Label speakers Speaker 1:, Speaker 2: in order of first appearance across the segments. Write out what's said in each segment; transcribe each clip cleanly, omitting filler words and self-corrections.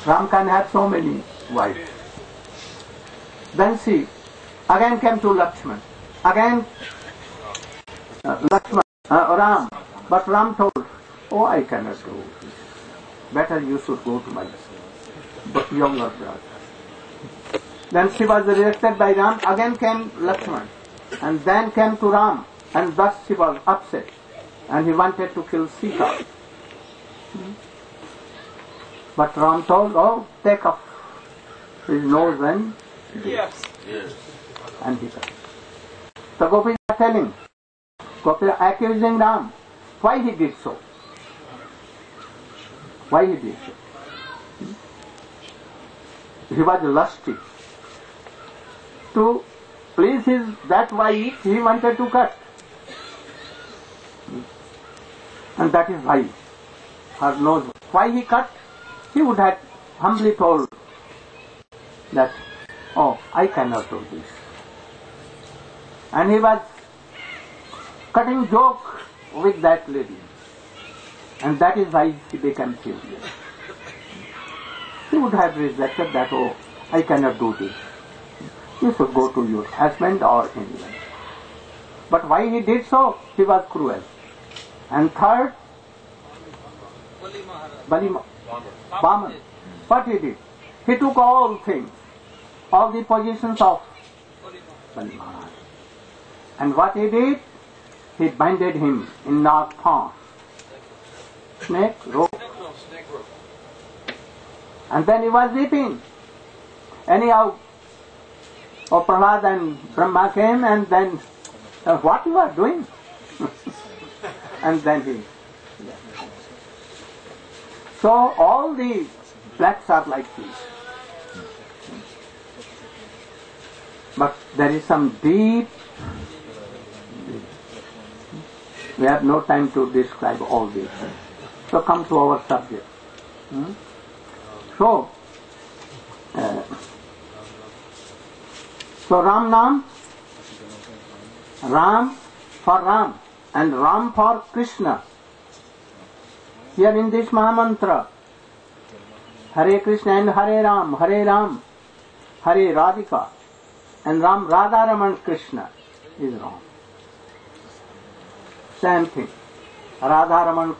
Speaker 1: Ram can have so many wives. Then she again came to Lakshman. Again Ram. But Ram told, oh, I cannot do this. Better you should go to my younger brother. Then she was rejected by Ram. Again came Lakshman. And then came to Ram. And thus she was upset. And he wanted to kill Sita. But Ram told, oh, take off his nose and
Speaker 2: Yes.
Speaker 1: and he cut. The gopis are telling, gopis are accusing Ram. Why he did so? Why he did so? He was lusty. To please that wife, he wanted to cut. And that is why her nose. Why he cut? He would have humbly told that, oh, I cannot do this. And he was cutting joke with that lady. And that is why he became furious. He would have rejected that, oh, I cannot do this. You should go to your husband or anyone. But why he did so? He was cruel. And third, Baman. What he did? He took all things, all the positions of Bali Maharaj. And what he did? He binded him in knot thorns. Snake rope. And then he was weeping. Anyhow, Prahlad and Brahma came and then, what you are doing? And then he. So all the blacks are like this. But there is some deep. We have no time to describe all this. So come to our subject. So Ram Nam, Ram for Ram and Ram for Krishna. Here in this Mahamantra, Hare Krishna and Hare Ram, Hare Radhika, and Ram Radha Raman Krishna is wrong. Same thing. Radha Raman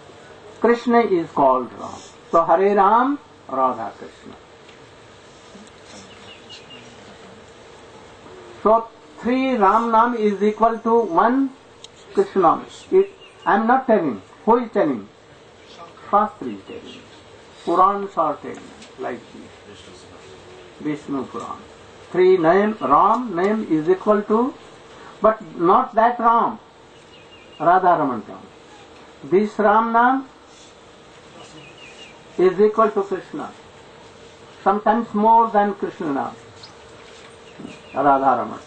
Speaker 1: Krishna is called Ram. So Hare Ram, Radha Krishna. So 3 Ram Nam is equal to 1 Krishna Nam. I am not telling. Who is telling? Shastri is telling. Purans are telling like this. Vishnu Puran. 3 name, Ram name is equal to, but not that Ram. Radha Raman Ram. This Ram Nam is equal to Krishna. Sometimes more than Krishna Nam. Radha Raman.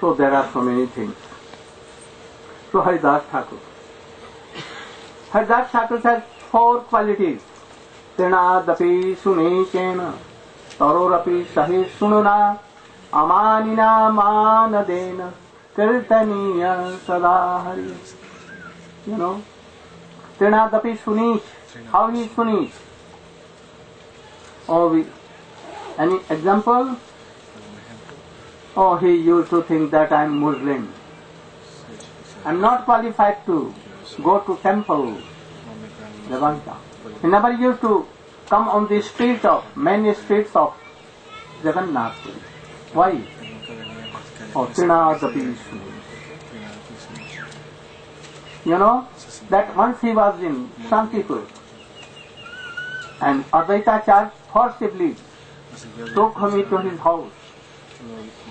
Speaker 1: So there are so many things. So Haridas Thakur. Haridas Thakur has 4 qualities. Trinadapi Sunechena, Tarorapi Sahi Sununa, Amanina Manadena, Kirtaniya Sadahari. You know, Trinadapi Sunech. How he is Sunech? Oh, any example? Oh, he used to think that I am Muslim. I am not qualified to go to temple. Levanta. He never used to come on the street of, many streets of Jagannath. Why? Oh, Trinadapi Sunech. You know, that once he was in Shantipur and Advaitacharya forcibly took him to his house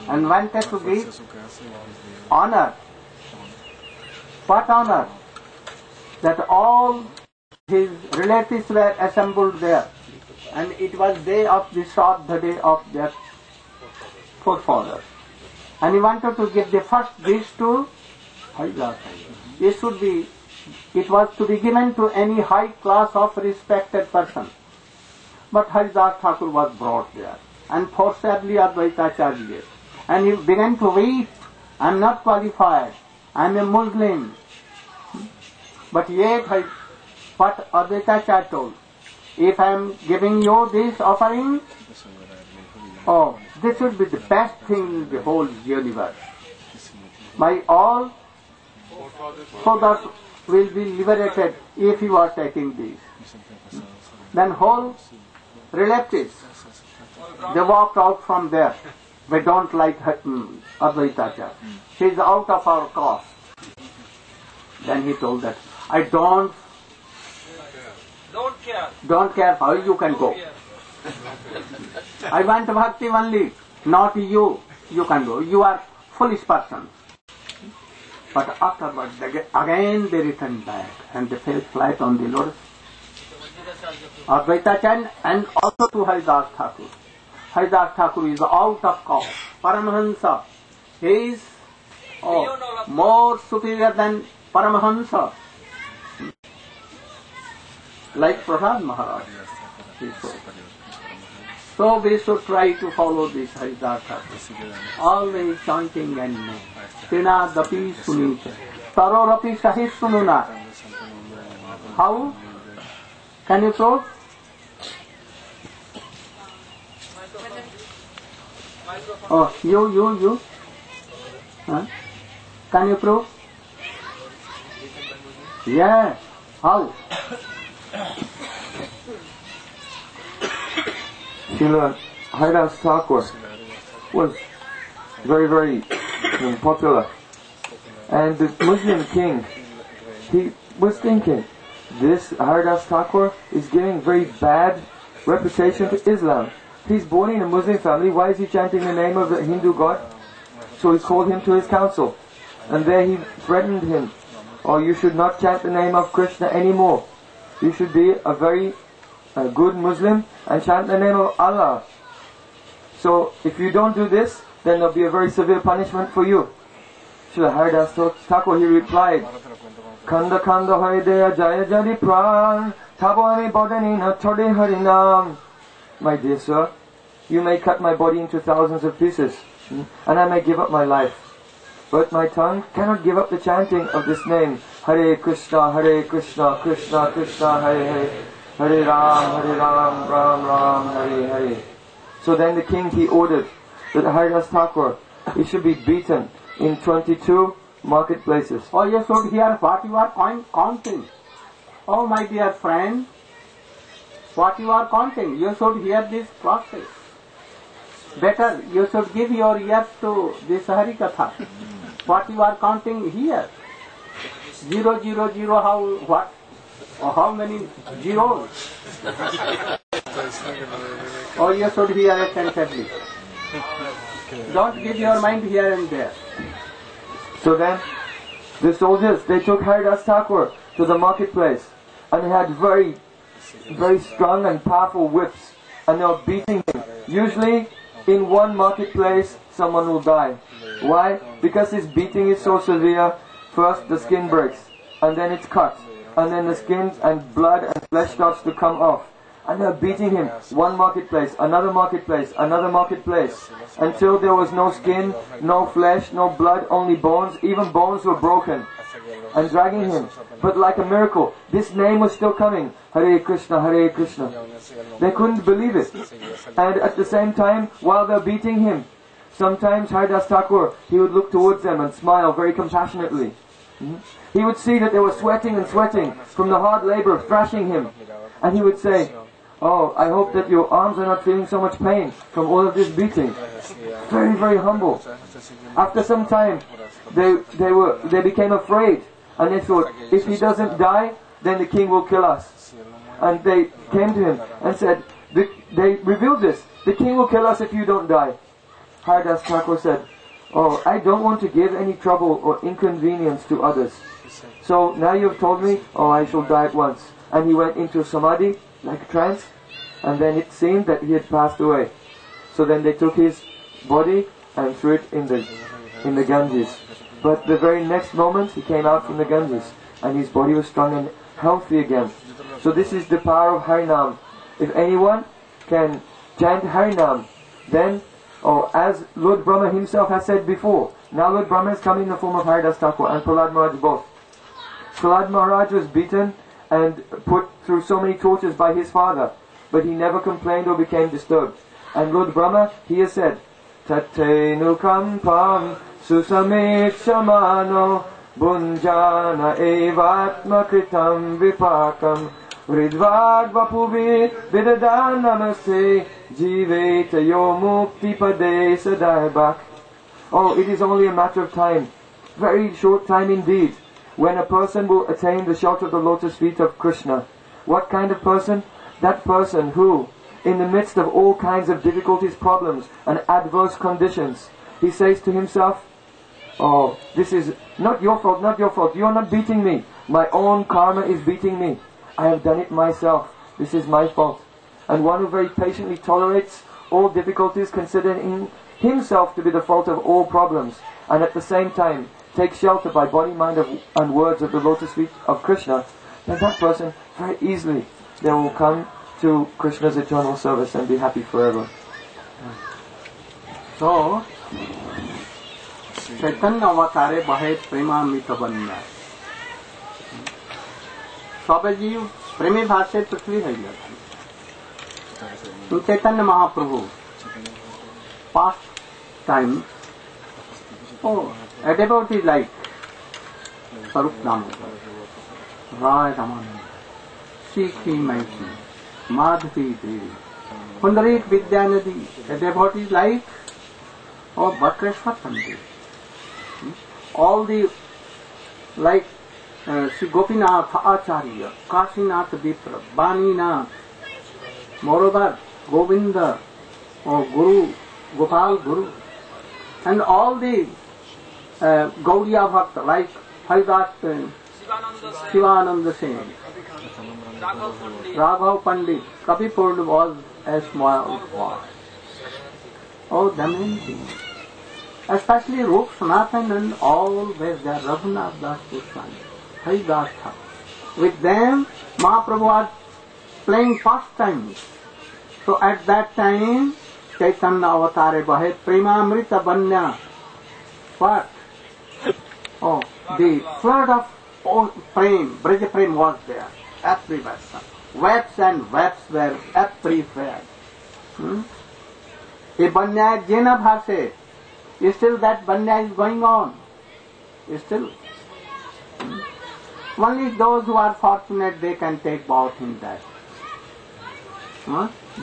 Speaker 1: and wanted to give honor. What honor? That all his relatives were assembled there, and it was day of the Shraddha day of their forefathers. And he wanted to give the first dish to Haridas. It was to be given to any high class of respected person. But Haridas Thakur was brought there, and forcibly Advaitacharya gave. And he began to weep, I am not qualified, I am a Muslim. But yet, what Advaitacharya told, if I am giving you this offering, oh, this would be the best thing in the whole universe. My all forefathers will be liberated if you are taking these. Then whole relatives, they walked out from there. We don't like Advaitacharya. She is out of our caste. Then he told that, I don't care how you can go. I want bhakti only, not you. You can go. You are foolish person. But afterwards, again they returned back and they fell flat on the Lord Advaitacharya and also to Haridas Thakur. Haridas Thakur is out of caste. Paramahansa. He is more superior than Paramahansa. Like Prahlad Maharaj. So we should try to follow this Haridas Thakur. Always chanting and name. Tina dapi sunita. Tarorapi sahis sununa. How? Can you prove? Oh, you. Huh? Can you prove? Yeah. How?
Speaker 2: Srila Haridas Thakur was very popular, and the Muslim king, he was thinking, this Haridas Thakur is giving very bad reputation to Islam. He's born in a Muslim family, why is he chanting the name of the Hindu god? So he called him to his council, and there he threatened him, you should not chant the name of Krishna anymore. You should be a very good Muslim and chant the name of Allah. So if you don't do this, then there will be a very severe punishment for you. Srila Haridas Thakur, he replied, Khanda khanda harideya jaya jari pran Tabami bodani na tode harinam. My dear sir, you may cut my body into thousands of pieces, and I may give up my life, but my tongue cannot give up the chanting of this name, Hare Krishna, Krishna Krishna, Hare Hare, Hare Ram, Ram Ram, Hare Hare. So then the king, he ordered that Haridas Thakur, he should be beaten in 22 marketplaces.
Speaker 1: Oh, you should hear what you are counting. Oh, my dear friend, what you are counting, you should hear this process. Better, you should give your ears to this Harikatha. What you are counting here. 0, 0, 0, how many zeros? Oh, you should hear attentively. Don't give your mind here and there.
Speaker 2: So then, the soldiers, they took Haridas Thakur to the marketplace, and they had very strong and powerful whips, and they were beating him. Usually, in one marketplace, someone will die. Why? Because his beating is so severe. First, the skin breaks, and then it's cut, and then the skin and blood and flesh starts to come off. And they're beating him, one marketplace, another marketplace, until there was no skin, no flesh, no blood, only bones. Even bones were broken, and dragging him. But like a miracle, this name was still coming, Hare Krishna, Hare Krishna. They couldn't believe it. And at the same time, while they're beating him, sometimes Haridas Thakur, he would look towards them and smile very compassionately. He would see that they were sweating and sweating from the hard labor of thrashing him. And he would say, oh, I hope that your arms are not feeling so much pain from all of this beating. Very humble. After some time, they became afraid, and they thought, if he doesn't die, then the king will kill us. And they came to him and said, they revealed this, the king will kill us if you don't die. Haridas Thakur said, oh, I don't want to give any trouble or inconvenience to others. So now you've told me, oh, I shall die at once. And he went into samadhi, like a trance, and then it seemed that he had passed away. So then they took his body and threw it in the Ganges. But the very next moment he came out from the Ganges, and his body was strong and healthy again. So this is the power of Harinam. If anyone can chant Harinam, then, as Lord Brahma himself has said before, now Lord Brahma has come in the form of Haridas Thakur and Prahlad Maharaj both. Prahlad Maharaj was beaten, and put through so many tortures by his father, but he never complained or became disturbed. And Lord Brahma, he has said, Tatenukampam susamekṣamano bunjana evatma kritam vipakam Ridvad vapuvi vidadan namaste jiveta yo mukti pade sadaibak. Oh, it is only a matter of time, very short time indeed, when a person will attain the shelter of the lotus feet of Krishna. What kind of person? That person who, in the midst of all kinds of difficulties, problems, and adverse conditions, he says to himself, oh, this is not your fault, not your fault, you are not beating me. My own karma is beating me. I have done it myself. This is my fault. And one who very patiently tolerates all difficulties, considering himself to be the fault of all problems, and at the same time takes shelter by body, mind, and words of the lotus feet of Krishna, then that person very easily they will come to Krishna's eternal service and be happy forever.
Speaker 1: So, Chaitanya avatare bahe premamrita banya. सबै जीव प्रेमी भाव से पृथ्वी है Chaitanya Mahaprabhu past time at about his life Swarup नाम Ray Ramananda Shikhi Mahiti Madhavi Devi Pundarik Vidyanidhi at about his life और Bakreshwar Pandit all the like Sri Gopinath Acharya, Kashinath Vipra, Baninath, moreover Govinda, or Guru, Gopal Guru, and all the Gaudiya Bhakta like Haridas, Shivananda Singh, Raghav Pandit, Kavi Purna was a small boy. Oh, the main thing. Especially Rup Sanatan and all were there, Raghunath Das Goswami. Haridas Thakur. With them, Mahaprabhu was playing pastimes. So at that time, Chaitanya avatare bahe premamrita banya. What? Oh, the flood of prem, Brija Prem was there, everywhere. Webs and webs were everywhere. A banya jena bhase. Still that banya is going on. Still. Only those who are fortunate, they can take bath in that.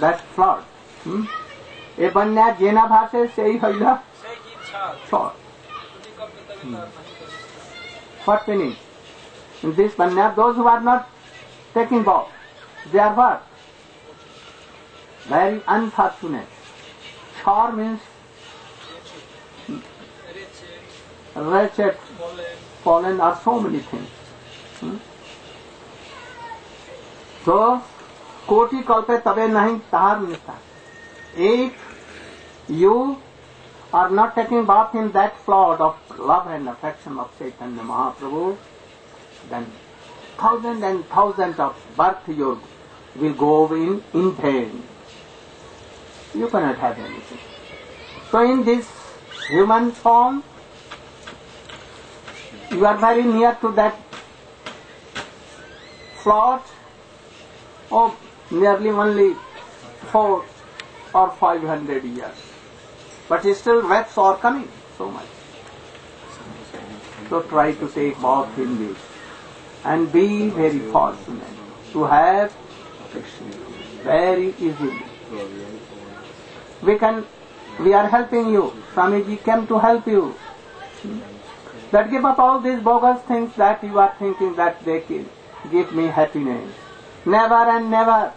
Speaker 1: That flood. A banya jena bhase sei haila. What meaning? In this banya, those who are not taking bath, they are what? Very unfortunate. Chor means wretched, fallen, are so many things. So, कोटि कल्पे तबे नहीं तार मिलता. If you are not taking bath in that flood of love and affection of Chaitanya Mahaprabhu, then thousands and thousands of births will go in vain. You cannot have anything. So in this human form, you are very near to that flood of nearly only 400 or 500 years. But still webs are coming so much. So try to take bath in this and be very fortunate to have very easily. We are helping you. Swamiji came to help you. That give up all these bogus things that you are thinking that they can give me happiness. Never and never.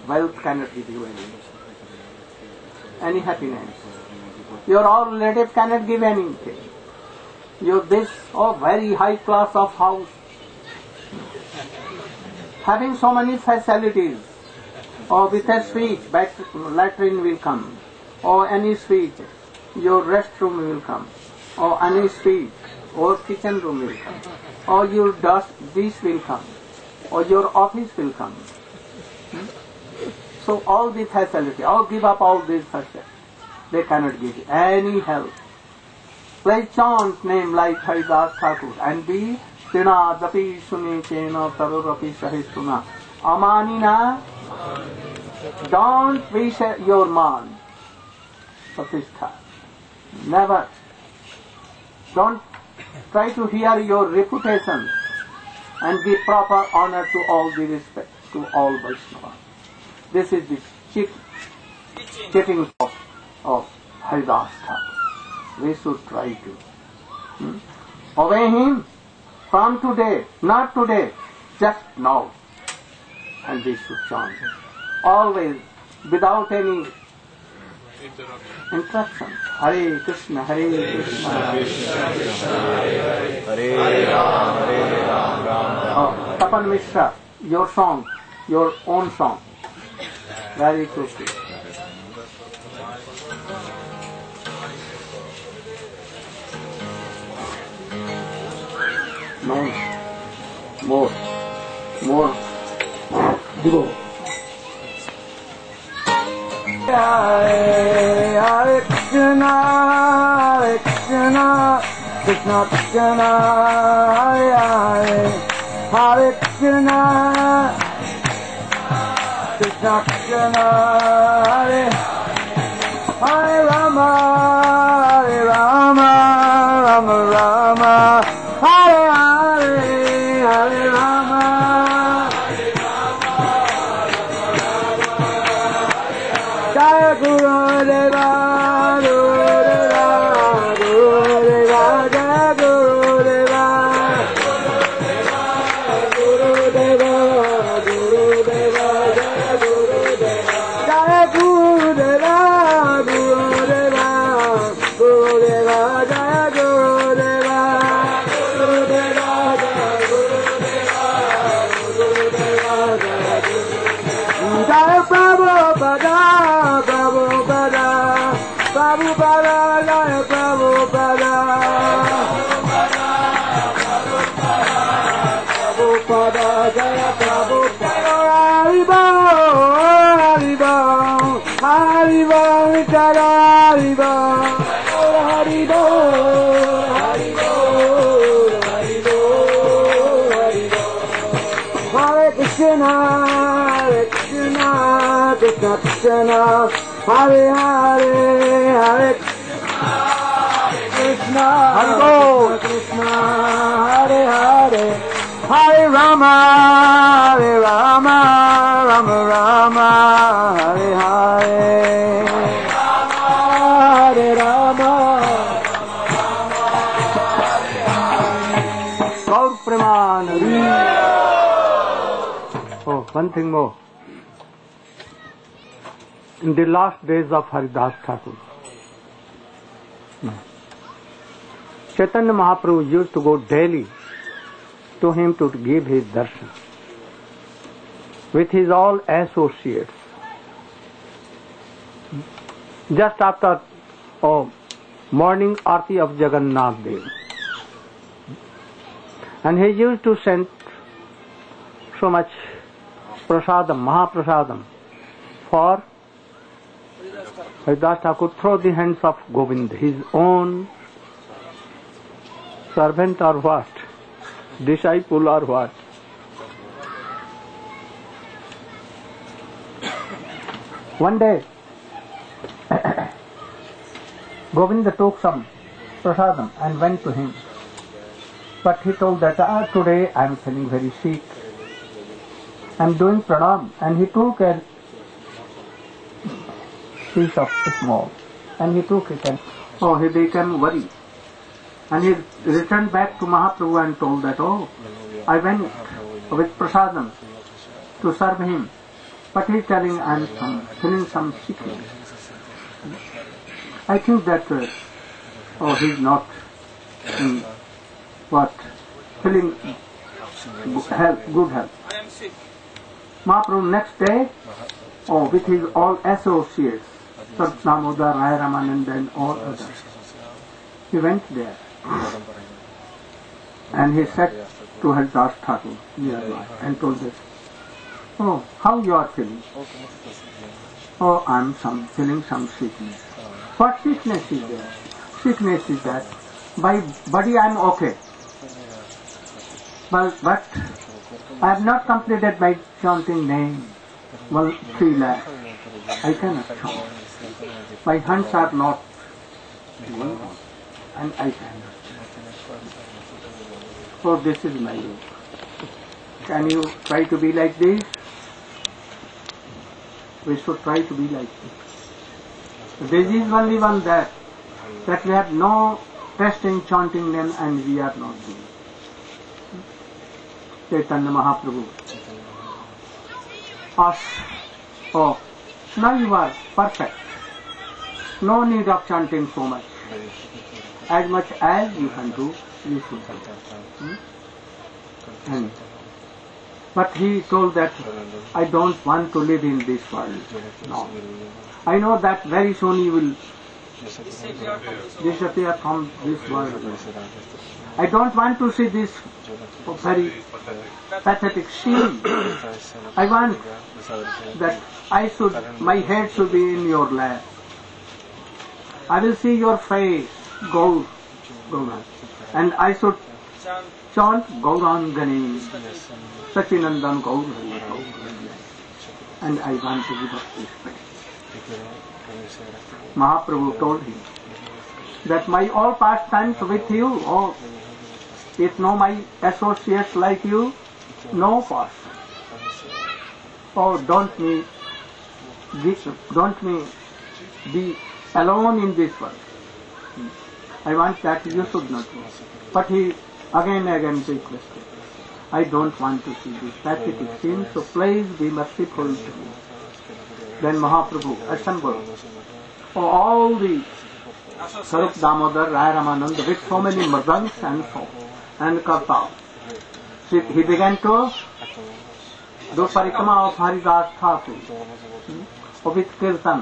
Speaker 1: Wealth cannot give you any happiness. Your own relative cannot give anything. You this very high class of house, having so many facilities, or with a suite, latrine will come, or any suite, your restroom will come, or any suite, or kitchen room will come, or your dish will come, or your office will come. So all the facility, give up all these facilities. They cannot give any help. Play chant name like Haridas Thakur and be Tinadapi Sunicena Tarurapi Sahistuna. Amanina, don't wish your man. Pratishtha. Never. Don't try to hear your reputation and give proper honor to all the respect to all Vaishnavas. This is the cheating of Haridas Thakur. We should try to obey him from today, not today, just now. And we should chant always without any interruption. Hare Krishna, Hare Krishna, Krishna Krishna, Hare Ram, Ram. Tapan Mishra, your song, your own song. Very quickly. No, more. Go. Hare Krishna, Krishna Krishna, Hare Krishna, Krishna Krishna, Hare Rama, Rama Rama, Hare Rama. Jaya Gurudeva, Gurudeva, Gurudeva, Jaya Gurudeva, Gurudeva, Gurudeva, Jaya Gurudeva, Jaya Gurudeva, Gurudeva, Gurudeva, Jaya Gurudeva, Gurudeva, Jaya Gurudeva, Gurudeva, Jaya Gurudeva, Jaya Prabhupada. Prabhupada, Jaya Prabhupada, Prabhupada, Jaya Prabhupada, Haribo, Haribo, Haribo, Jaya Haribo, Haribo, Haribo, Haribo, Haribo, Hare Krishna, Krishna Krishna, Hare Hare, Hare Krishna, Hare Krishna, Hare Hare, Hare Rama, Rama Rama, Hare Hare, Hare Rama, Gaur Premanandi. Oh, one thing more. In the last days of Haridas Thakur, Chaitanya Mahaprabhu used to go daily to him to give his darshan with his all associates. Just after morning Aarti of Jagannath Dev. And he used to send so much prasadam, Mahaprasadam for Haridas Thakur through the hands of Govind, his own servant or what, disciple or what. One day, Govinda took some prasadam and went to him. But he told that, today I am feeling very sick. I am doing pranam. And he took a piece of small. And he took it and, he became worried. And he returned back to Mahaprabhu and told that, I went with prasadam to serve him. But he is telling, I am feeling some sickness. I think that, he is not feeling good health. Mahaprabhu next day, with his all associates, Sadnamodar, Rai Ramananda and all others, he went there. And he said to Haridas Thakur nearby and told this, how you are feeling? I am feeling some sickness. What sickness is there? Sickness is that by body I am okay, but I have not completed my chanting name. Well, 3 lakhs. I cannot chant. My hands are not going on, and I cannot. So this is my yoga. Can you try to be like this? We should try to be like this. This is only one that we have no trust in chanting name and we are not doing. Chaitanya Mahaprabhu asked, oh, now you are perfect. No need of chanting so much. As much as you can do, you should do. And, but he told that I don't want to live in this world. No. I know that very soon you will disappear from this world. I don't want to see this very pathetic scene. I want that my head should be in your lap. I will see your face, Gaur, and I should chant Gauran Gani, Sachinandan Gaur, and I want to give up this face. Mahaprabhu told him that my all pastimes with you, oh, if no my associates like you, no pastime. Oh, don't me be alone in this world. I want that you should not go. But he again requested, I don't want to see this pathetic scene, so please be merciful to me. Then Mahaprabhu assembled all the Sarup Damodar, Raya Ramananda with so many mridangs and kartals. He began to do parikrama of Haridas Thakur, with kirtan.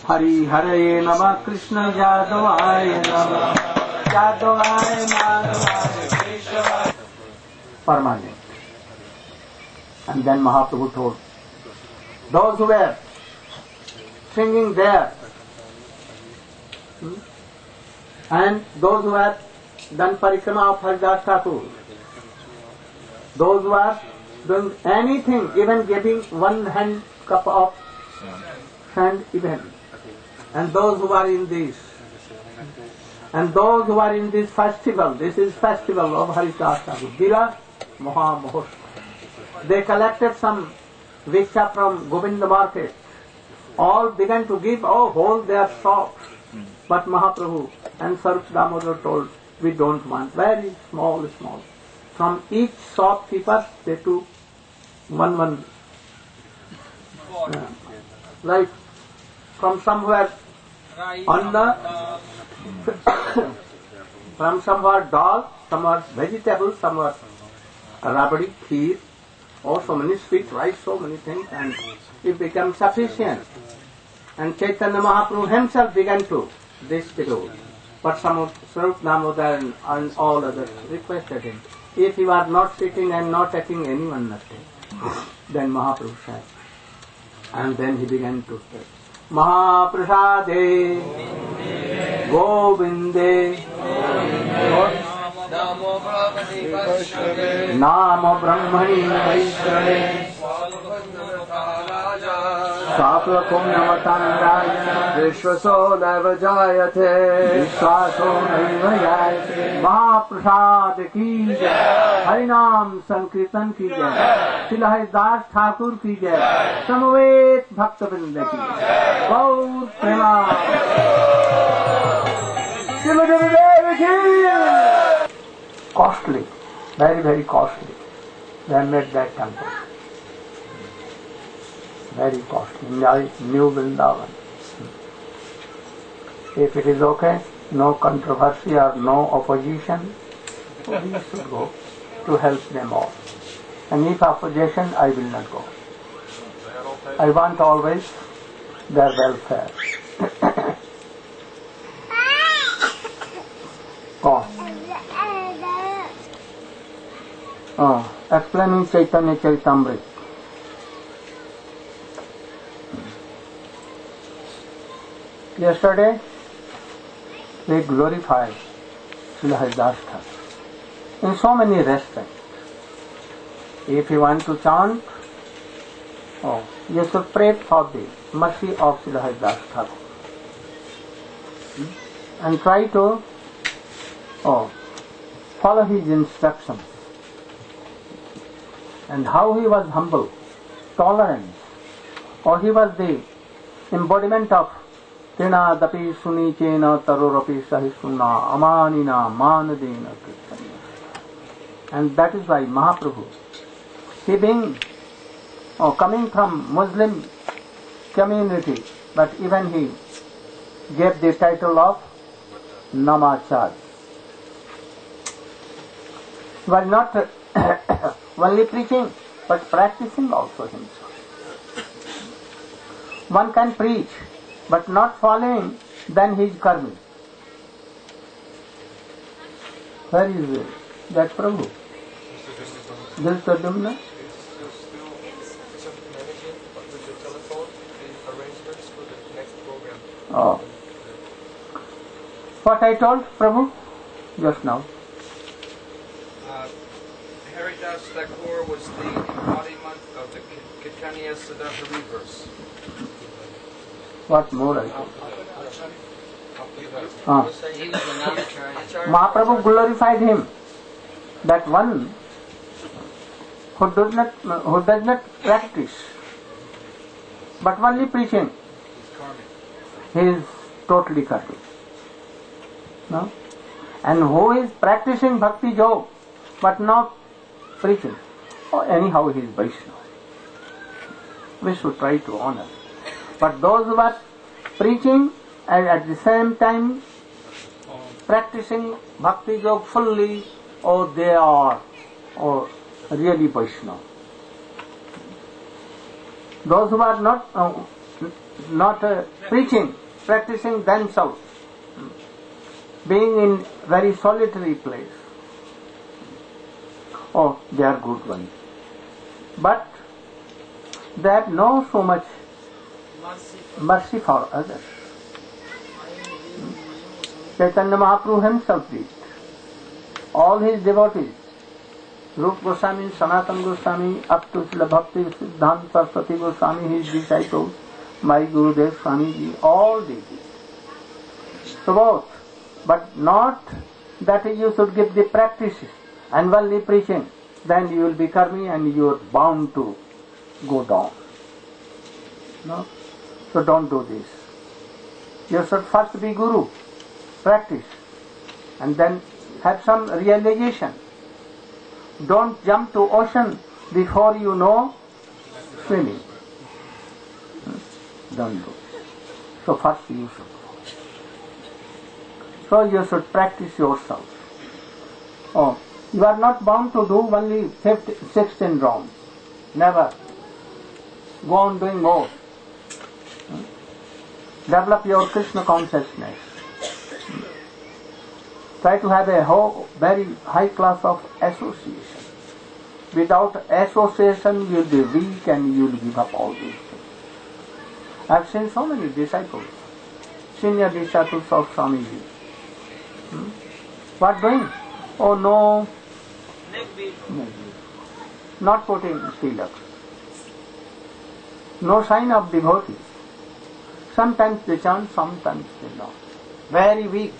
Speaker 1: Hari Hare Nama Krishna Yadavaya Nama Yadavaya Nama permanent. And then Mahaprabhu told, those who were singing there and those who have done parikrama of Haridas Thakur, those who are doing anything, even giving 1 hand cup of sand even, and those who are in this, and those who are in this festival, this is festival of Haridas Thakur, Dila Maha Mohot. They collected some viksha from Govinda market. All began to give, hold their shops. But Mahaprabhu and Sarup Damodar told, we don't want, very small. From each shopkeeper they took one, like from somewhere on the, from somewhere dal, somewhere vegetables, somewhere rabdi, kheer, so many sweet rice, so many things, and it became sufficient. And Chaitanya Mahaprabhu himself began to distribute. But some of Sarup Damodar and all others requested him, if you are not sitting and not taking anyone nothing, then Mahaprabhu said. And then he began to say, Mahaprasade Govinde Namo Brahmani Vaishrave Saplakum Namatandaya
Speaker 2: Vishwaso Naiva Jayate
Speaker 1: Vishwaso Naiva Jayate Mahaprasad ki jai, Harinam Sankirtan ki jai, Srila Haridas Thakur ki jai, Samaved Bhakta-vrinda ki jai, Gaur Prema Srila Gurudeva ki jai. Costly, very costly. They made that temple. Very costly, New Vrindavan. If it is okay, no controversy or no opposition, so we should go to help them all. And if opposition, I will not go. I want always their welfare. Explaining Chaitanya Charitamrita. Yesterday we glorified Srila Haridas Thakur. in so many restaurants. If you want to chant, you should pray for the mercy of Srila Haridas Thakur. And try to follow his instructions. And how he was humble, tolerant, he was the embodiment of Tena dapi suni chena tarorapi sahisuna amanina manadena kirtanya. And that is why Mahaprabhu, he being coming from Muslim community, but even he gave the title of Namacharya. He was not only preaching, but practicing also himself. One can preach, but not following, then he is karmi. Where is that Prabhu? This Tadumna? Oh. What I told Prabhu just now?
Speaker 2: Haridas Thakur was the embodiment of the Chaitanya Siddhanta verse.
Speaker 1: What more I told? Mahaprabhu glorified him. That one who does not practice, but only preaching, he is totally karmi. No? And who is practicing bhakti yoga, but not preaching, anyhow he is Vaishnava. We should try to honor. But those who are preaching and at the same time practicing bhakti yoga fully, they are really Vaishnava. Those who are not preaching, practicing themselves, being in very solitary place, they are good ones. But they have no so much mercy for others. Chaitanya Mahaprabhu himself did. All his devotees, Rupa Goswami, Sanatana Goswami, up to Srila Bhakti Siddhanta Saraswati Goswami, his disciples, May Gurudeva Swami ji, all they did. So both, but not that you should give the practices and only preaching, then you will be karmi and you are bound to go down. No? So don't do this. You should first be guru, practice, and then have some realization. Don't jump to ocean before you know swimming. Don't do it. So first you should go. So you should practice yourself. You are not bound to do only 16 rounds. Never. Go on doing more. Develop your Krishna consciousness. Try to have a very high class of association. Without association, you will be weak and you will give up all these things. I have seen so many disciples, senior disciples of Swamiji. What doing? Oh no, not putting tilak. No sign of devotee. Sometimes they chant, sometimes they not. Very weak.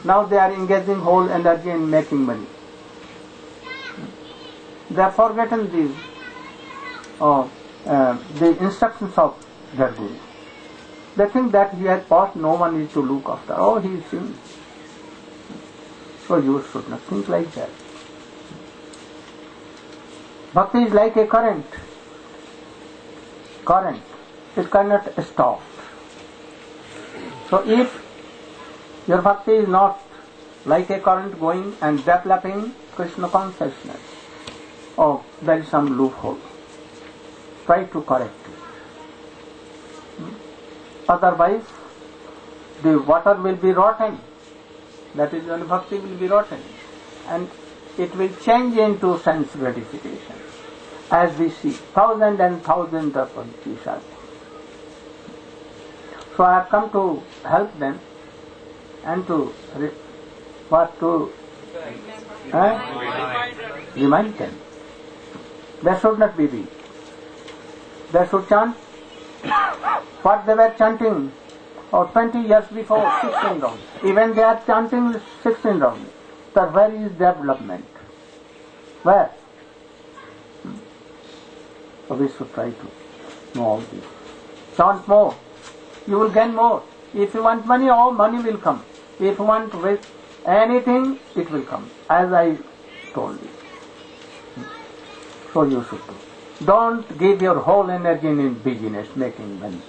Speaker 1: Now they are engaging whole energy in making money. They have forgotten the instructions of their Guru. They think that he has passed, no one is to look after. He is seen. So you should not think like that. Bhakti is like a current. It cannot stop. So if your bhakti is not like a current going and developing Krishna consciousness, there is some loophole. Try to correct it. Otherwise, the water will be rotten. That is when bhakti will be rotten. And it will change into sense gratification. As we see, thousands and thousands of bhaktis are. So I have come to help them and to Remind them. They should not be weak. They should chant what they were chanting 20 years before, 16 rounds. Even they are chanting 16 rounds. So where is development? Where? So we should try to know all this. Chant more. You will gain more. If you want money, all money will come. If you want anything, it will come. As I told you. So you should do. Don't give your whole energy in business, making money.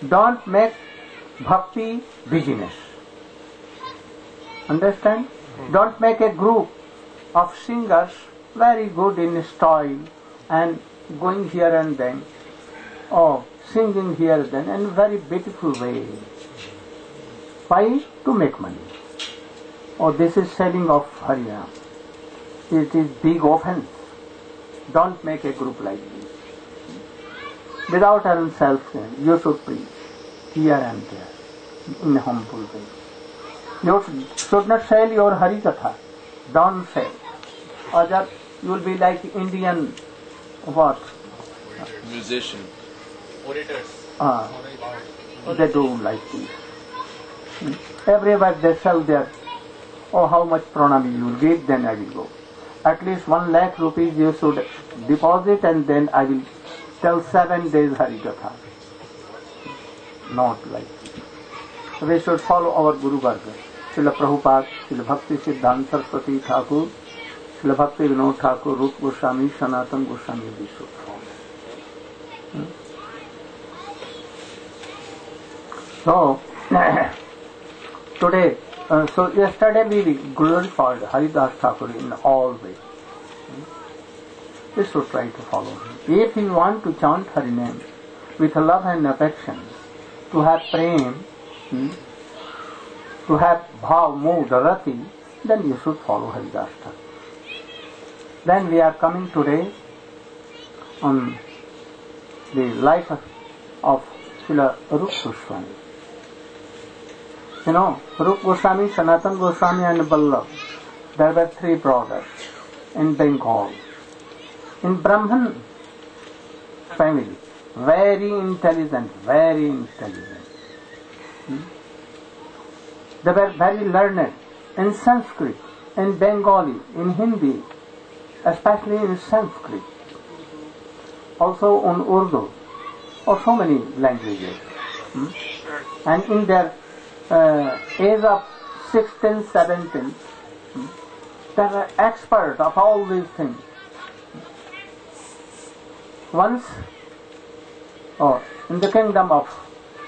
Speaker 1: Don't make bhakti business. Understand? Don't make a group of singers very good in style and going here and then, or singing here and then in very beautiful way. Why? To make money. Oh, this is selling of Harinam. It is big offense. Don't make a group like this. Without any self-claim, you should preach here and there in a humble way. You should not sell your Hari Katha. Don't sell. Or that you will be like Indian what?
Speaker 3: Musician. Orators.
Speaker 1: They do like this. Everywhere they sell their, oh, how much pranami you will give, then I will go. At least 1 lakh rupees you should deposit, and then I will tell 7 days Harikatha. Not like this. We should follow our Guru Varga. Srila Prabhupada, Srila Bhakti Siddhanta Saraswati Thakur, Srila Bhakti Vinod Thakur, Rup Goswami, Sanatan Goswami, we should follow. So, today, so yesterday we glorified Haridas Thakur in all ways. We should try to follow him. If you want to chant Hari name with love and affection, to have prem, to have bhav, mood, rati, then you should follow Haridas Thakur. Then we are coming today on the life of Srila Rup Goswami. You know, Rup Goswami, Sanatan Goswami and Vallabh, there were 3 brothers in Bengal. In Brahman family, very intelligent, very intelligent. They were very learned in Sanskrit, in Bengali, in Hindi, especially in Sanskrit, also in Urdu, or so many languages. And in their age of 16, 17, they were experts of all these things. Once, in the kingdom of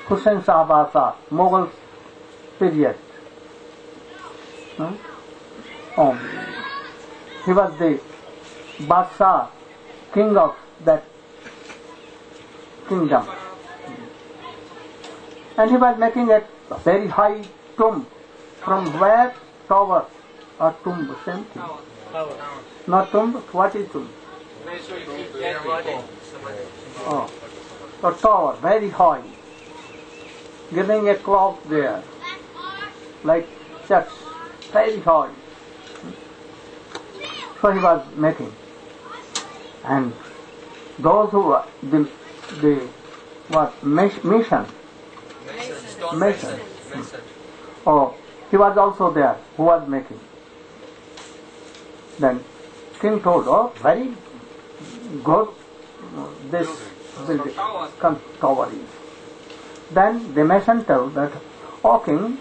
Speaker 1: Hussain Shah Basa, Mughal period, he was the Badshah, king of that kingdom. And he was making a very high tomb. From where? Tower or tomb, same thing. Not tomb, what is tomb? A tower, very high. Giving a clock there, like church, very high. So he was making. And those who were the mission. Oh, he was also there, who was making. Then king told, oh, very good, this building, tower is. Then the mason told that, oh king,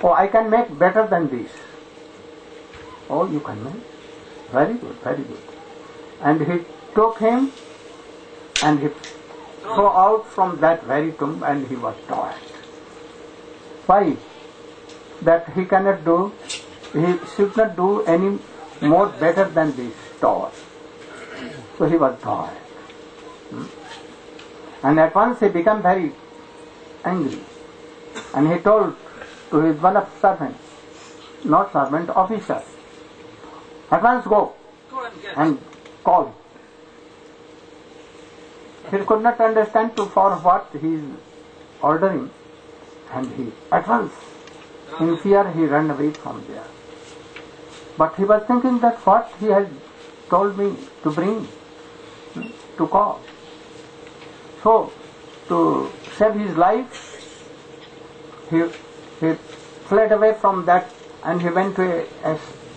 Speaker 1: oh, I can make better than this. Oh, you can make? Very good, very good. And he took him and he threw out from that very tomb, and he was tired. Why? That he cannot do, he should not do any more better than this tower. So he was tired. And at once he became very angry. And he told to his one of servant, not servant, officer, at once go and call him. He could not understand for what he is ordering, and he at once, in fear, he ran away from there. But he was thinking that what he had told me to bring, to call. So, to save his life, he fled away from that and he went to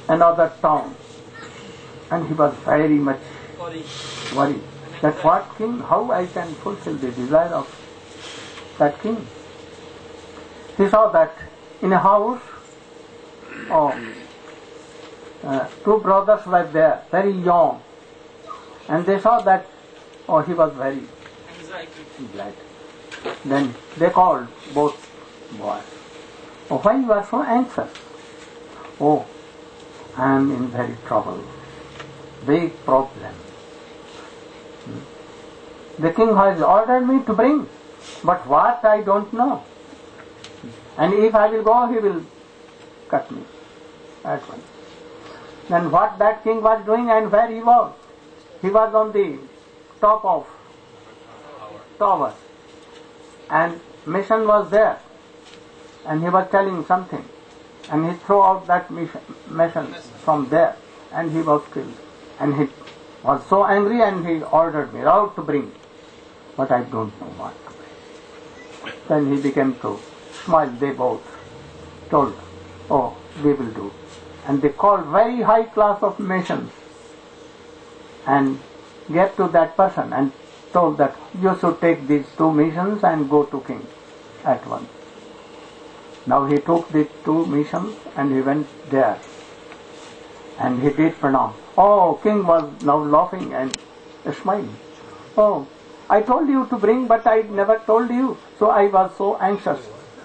Speaker 1: another town. And he was very much worried that what king, how I can fulfill the desire of that king. He saw that in a house, two brothers were there, very young, and they saw that, he was very glad. Then they called both boys. Why you are so anxious? I am in very trouble, big problem. The king has ordered me to bring, but what I don't know. And if I will go, he will cut me at once. Then what that king was doing and where he was? He was on the top of tower, and mission was there, and he was telling something, and he threw out that mission from there, and he was killed. And he was so angry, and he ordered me out to bring, but I don't know what to bring. Then he became to smile. They both told, we will do. And they called very high class of missions and gave to that person and told that you should take these two missions and go to king at once. Now he took the two missions and he went there and he did pranam. King was now laughing and smiling. I told you to bring, but I never told you, so I was so anxious.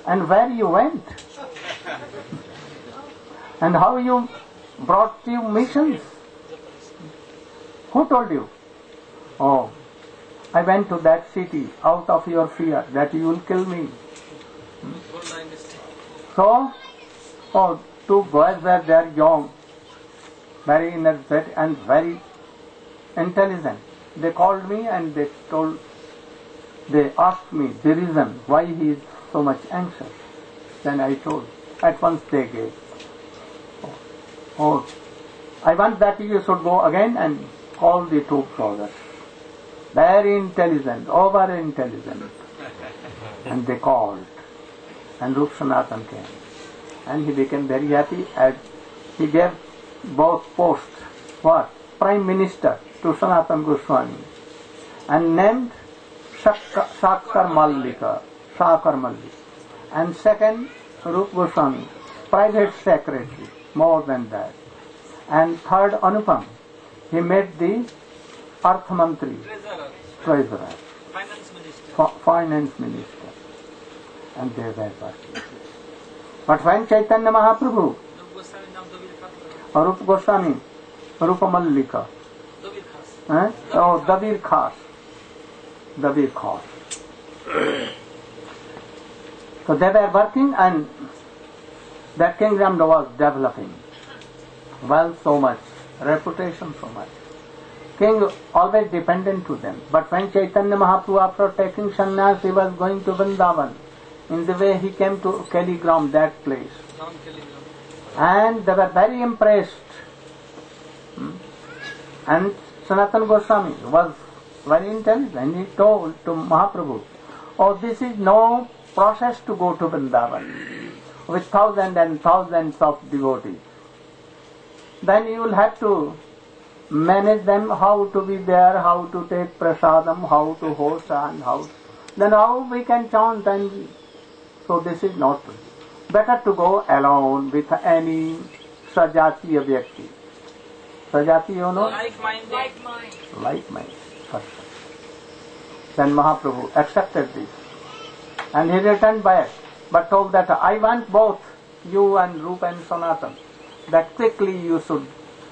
Speaker 1: And where you went? And how you brought you missions? Who told you? I went to that city out of your fear that you will kill me. So, two boys were there, young, very energetic and very intelligent. They called me and they asked me the reason why he is so much anxious. Then I told. At once they gave. I want that you should go again and call the two brothers. Very intelligent, over intelligent. And they called. And Rup Sanatan came. And he became very happy and he gave both posts. What? Prime Minister to Sanatan Goswami. And named Shakar Mallika. And second, Rup Goswami, private secretary, more than that. And third, Anupam, he made the Arth Mantri, treasurer, finance minister, and they were working. But when Chaitanya Mahaprabhu, Rup Goswami, Rupa Mallika, Dabir Khas. So they were working and that kingdom was developing. Wealth so much, reputation so much. King always dependent to them. But when Chaitanya Mahaprabhu, after taking sannyas, he was going to Vrindavan. In the way he came to Kaligram, that place. And they were very impressed. And Sanatana Goswami was very intelligent. He told to Mahaprabhu, this is no process to go to Vrindavan with thousands and thousands of devotees. Then you will have to manage them, how to be there, how to take prasadam, how to host and how. Then how we can chant and so this is not better to go alone with any sajatiya vyakti. Sajati, you know? Like-minded person. Then Mahaprabhu accepted this. And he returned back, but told that I want both you and Rupa and Sanatan, that quickly you should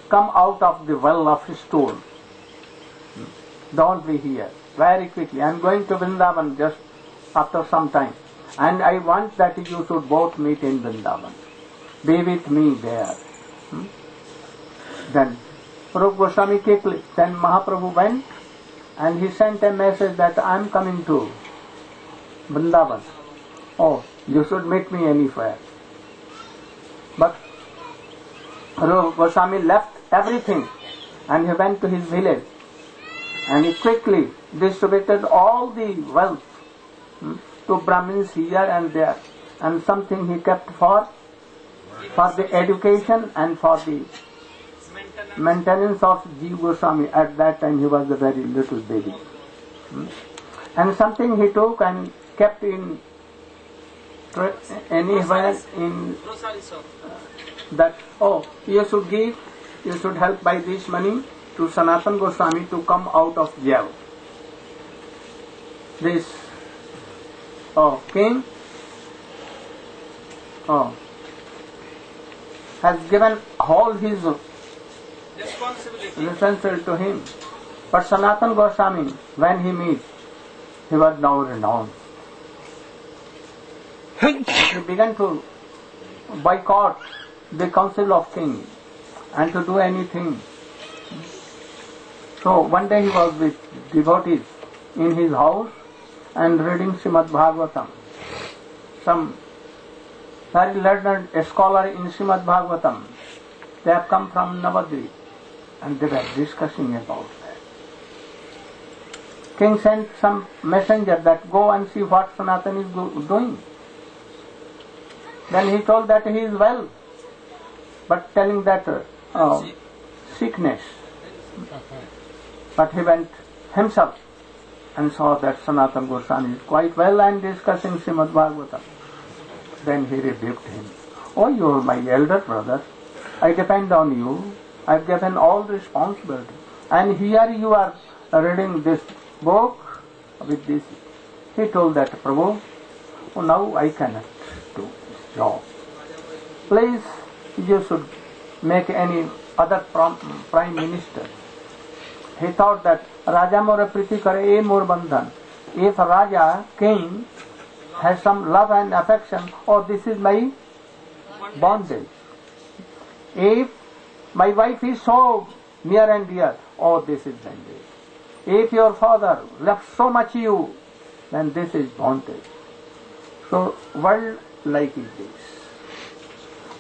Speaker 1: come out of the well of stool. Don't be here. Very quickly. I am going to Vrindavan just after some time. And I want that you should both meet in Vrindavan. Be with me there. Then Rupa Goswami quickly. Then Mahaprabhu went and he sent a message that I am coming to Vrindavan. You should meet me anywhere. But Rupa Goswami left everything and he went to his village and he quickly distributed all the wealth to Brahmins here and there, and something he kept for the education and for the maintenance of Jiva Goswami. At that time he was a very little baby. And something he took and kept in anywhere in that, you should help by this money to Sanatana Goswami to come out of jail. This king has given all his responsibility to him. But Sanatana Goswami, when he meets, he was now renowned. He began to boycott the council of kings and to do anything. So one day he was with devotees in his house and reading Srimad Bhagavatam. Some very learned scholar in Srimad Bhagavatam, they have come from Navadvip and they were discussing about that. King sent some messenger that go and see what Sanatana is doing. Then he told that he is well, but telling that sickness. But he went himself and saw that Sanatana Goswami is quite well and discussing Srimad Bhagavatam. Then he rebuked him. Oh, you are my elder brother. I depend on you. I have given all responsibility. And here you are reading this book with this. He told that, Prabhu, now I cannot do this job. Please, you should make any other prime minister. He thought that Raja more priti kare e more bandhan. If Raja, king, has some love and affection, this is my bondage. If my wife is so near and dear, this is bondage. If your father loves so much you, then this is bondage. So, world like is this.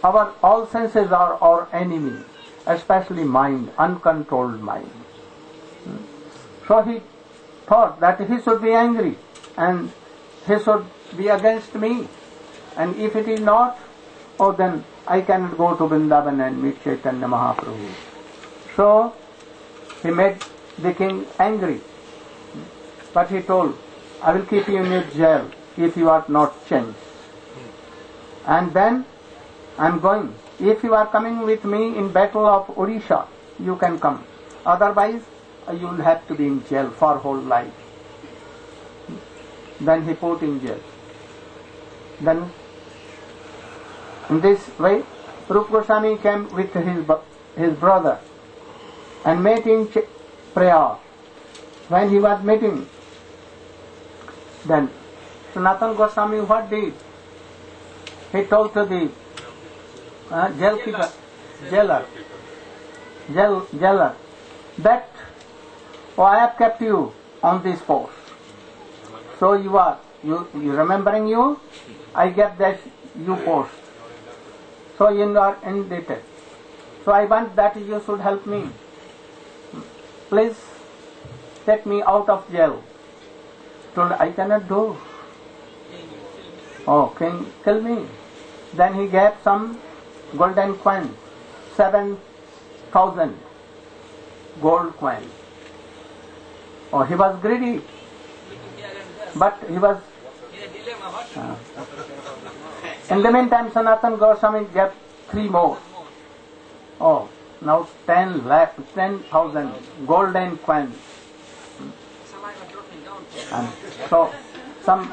Speaker 1: All senses are our enemy, especially mind, uncontrolled mind. So he thought that he should be angry and he should be against me. And if it is not, then I cannot go to Vrindavan and meet Chaitanya Mahaprabhu. So he made the king angry. But he told, I will keep you in your jail if you are not changed. And then I am going. If you are coming with me in battle of Odisha, you can come. Otherwise, you will have to be in jail for whole life. Then he put in jail. Then, in this way, Rupa Goswami came with his brother and met in prayer. When he was meeting, then Sanatana Goswami what did? He told to the jailer, that I have kept you on this post. So you remembering you? I gave that you post. So you are indebted. So I want that you should help me. Please take me out of jail. Told, I cannot do. King, kill me. Then he gave some golden coins, 7,000 gold coins. He was greedy, but he was. In the meantime, Sanatana Goswami gave 3 more. Now 10,000 golden coins. And so some.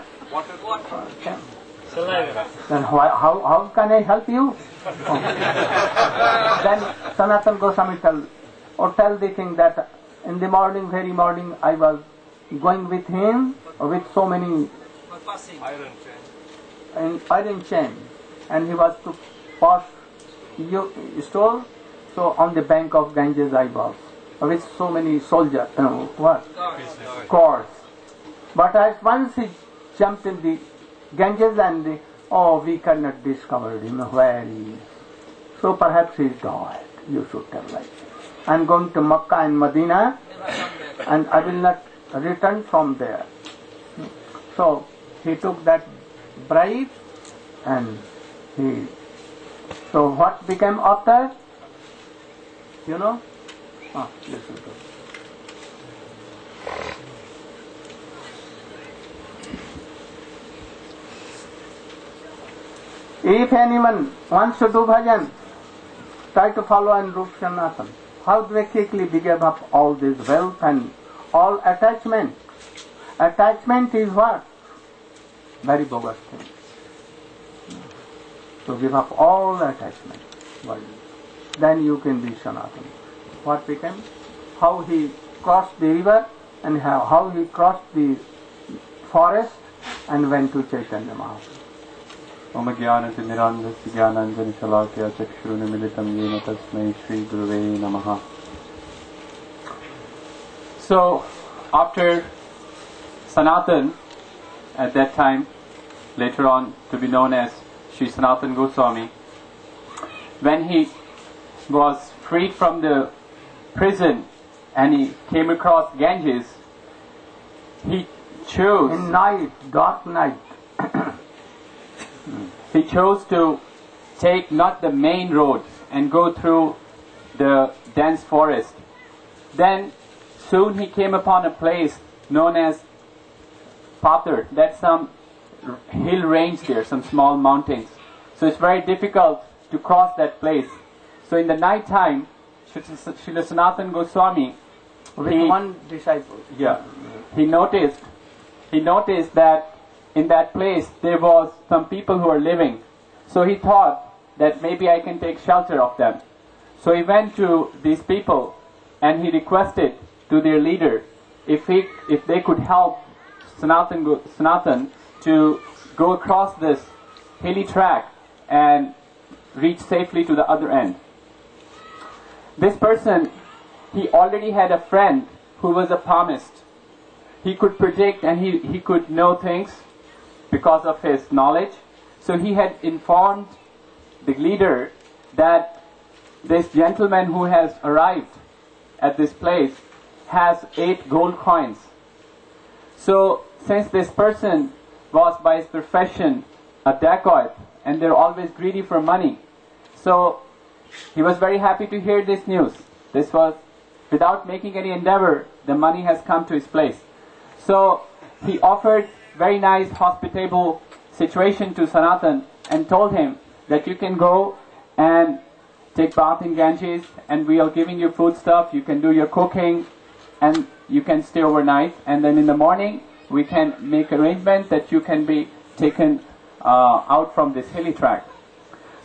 Speaker 1: Then how can I help you? Then Sanatana Goswami tell the king that in the morning, very morning, I was going with him with so many iron chain, and he was to pass store. So on the bank of Ganges I was with so many soldiers, cords. But as once he jumped in the Ganges and we cannot discover him where he is. So perhaps he died. You should tell like I am going to Makkah and Medina and I will not return from there. So he took that bribe and he... So what became after? You know? Listen to it. If anyone wants to do bhajan, try to follow and Rup Sanatan. How they quickly gave up all this wealth and all attachment. Attachment is what? Very bogus thing. So give up all attachment. Then you can be Sanatan. What became? How he crossed the river and how he crossed the forest and went to Chaitanya Mahaprabhu.
Speaker 4: ओम ज्ञानतिमिरान्धस्य ज्ञानाञ्जनशलाकया चक्षुरुन्मीलितं येन तस्मै श्रीगुरवे नमः. So, after Sanatan, at that time, later on to be known as Sri Sanatan Goswami, when he was freed from the prison and he came across Ganges, he chose...
Speaker 1: In night, dark night.
Speaker 4: He chose to take not the main road and go through the dense forest. Then soon he came upon a place known as Pathar. That's some hill range there, some small mountains. So it's very difficult to cross that place. So in the night time, Srila Sanatan Goswami,
Speaker 1: with one disciple,
Speaker 4: he noticed that in that place there was some people who were living. So he thought that maybe I can take shelter of them. So he went to these people and he requested to their leader if they could help Sanatan to go across this hilly track and reach safely to the other end. This person, he already had a friend who was a palmist. He could predict and he could know things because of his knowledge. So he had informed the leader that this gentleman who has arrived at this place has 8 gold coins. So since this person was by his profession a dacoit and they're always greedy for money, so he was very happy to hear this news. This was without making any endeavor, the money has come to his place. So he offered very nice hospitable situation to Sanatan and told him that you can go and take bath in Ganges and we are giving you food stuff, you can do your cooking and you can stay overnight, and then in the morning we can make arrangement that you can be taken out from this hilly track.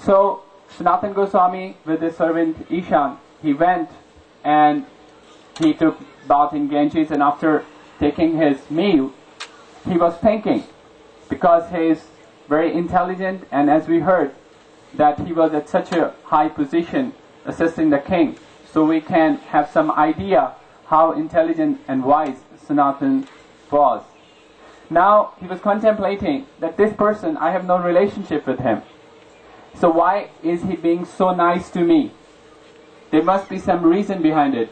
Speaker 4: So Sanatan Goswami with his servant Ishan, he went and he took bath in Ganges, and after taking his meal, he was thinking, because he is very intelligent, and as we heard that he was at such a high position assisting the king, so we can have some idea how intelligent and wise Sanatan was. Now he was contemplating that this person, I have no relationship with him, so why is he being so nice to me? There must be some reason behind it.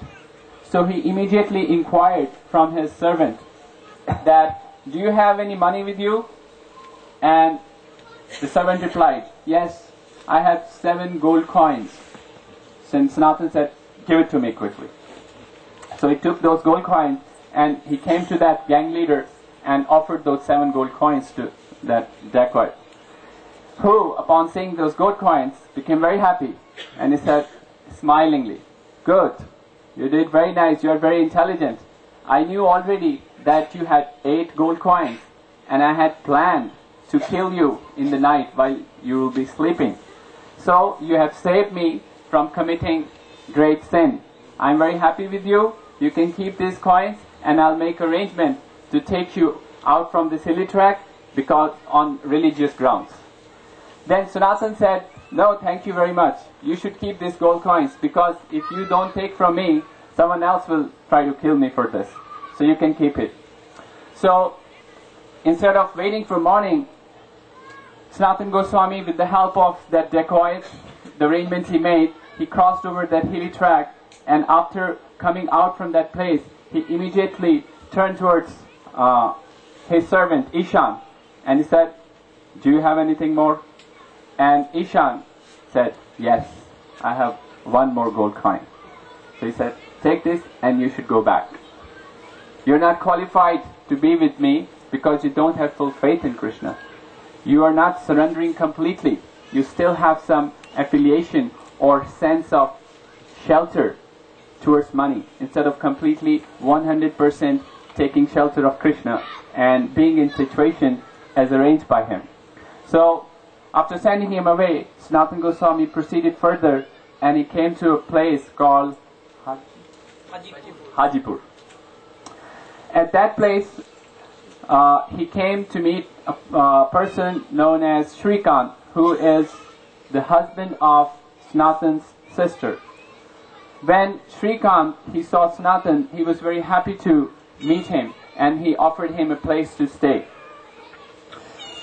Speaker 4: So he immediately inquired from his servant that, do you have any money with you? And the servant replied, yes, I have 7 gold coins. Since Sanatan said, give it to me quickly. So he took those gold coins and he came to that gang leader and offered those 7 gold coins to that dacoit, who, upon seeing those gold coins, became very happy. And he said, smilingly, good, you did very nice, you are very intelligent. I knew already that you had 8 gold coins, and I had planned to kill you in the night while you will be sleeping. So you have saved me from committing great sin. I am very happy with you. You can keep these coins, and I'll make arrangement to take you out from this hilly track because on religious grounds. Then Sanatan said, no, thank you very much. You should keep these gold coins, because if you don't take from me, someone else will try to kill me for this. So you can keep it. So instead of waiting for morning, Sanatan Goswami, with the help of that dacoit, the arrangements he made, he crossed over that hilly track, and after coming out from that place, he immediately turned towards his servant Ishan, and he said, "Do you have anything more?" And Ishan said, "Yes, I have one more gold coin." So he said, "Take this and you should go back. You're not qualified to be with me because you don't have full faith in Krishna. You are not surrendering completely. You still have some affiliation or sense of shelter towards money, instead of completely 100% taking shelter of Krishna and being in situation as arranged by him." So after sending him away, Sanatana Goswami proceeded further, and he came to a place called Hajipur. At that place, he came to meet a person known as Srikant, who is the husband of Sanatana's sister. When Srikant, he saw Sanatana, he was very happy to meet him, and he offered him a place to stay.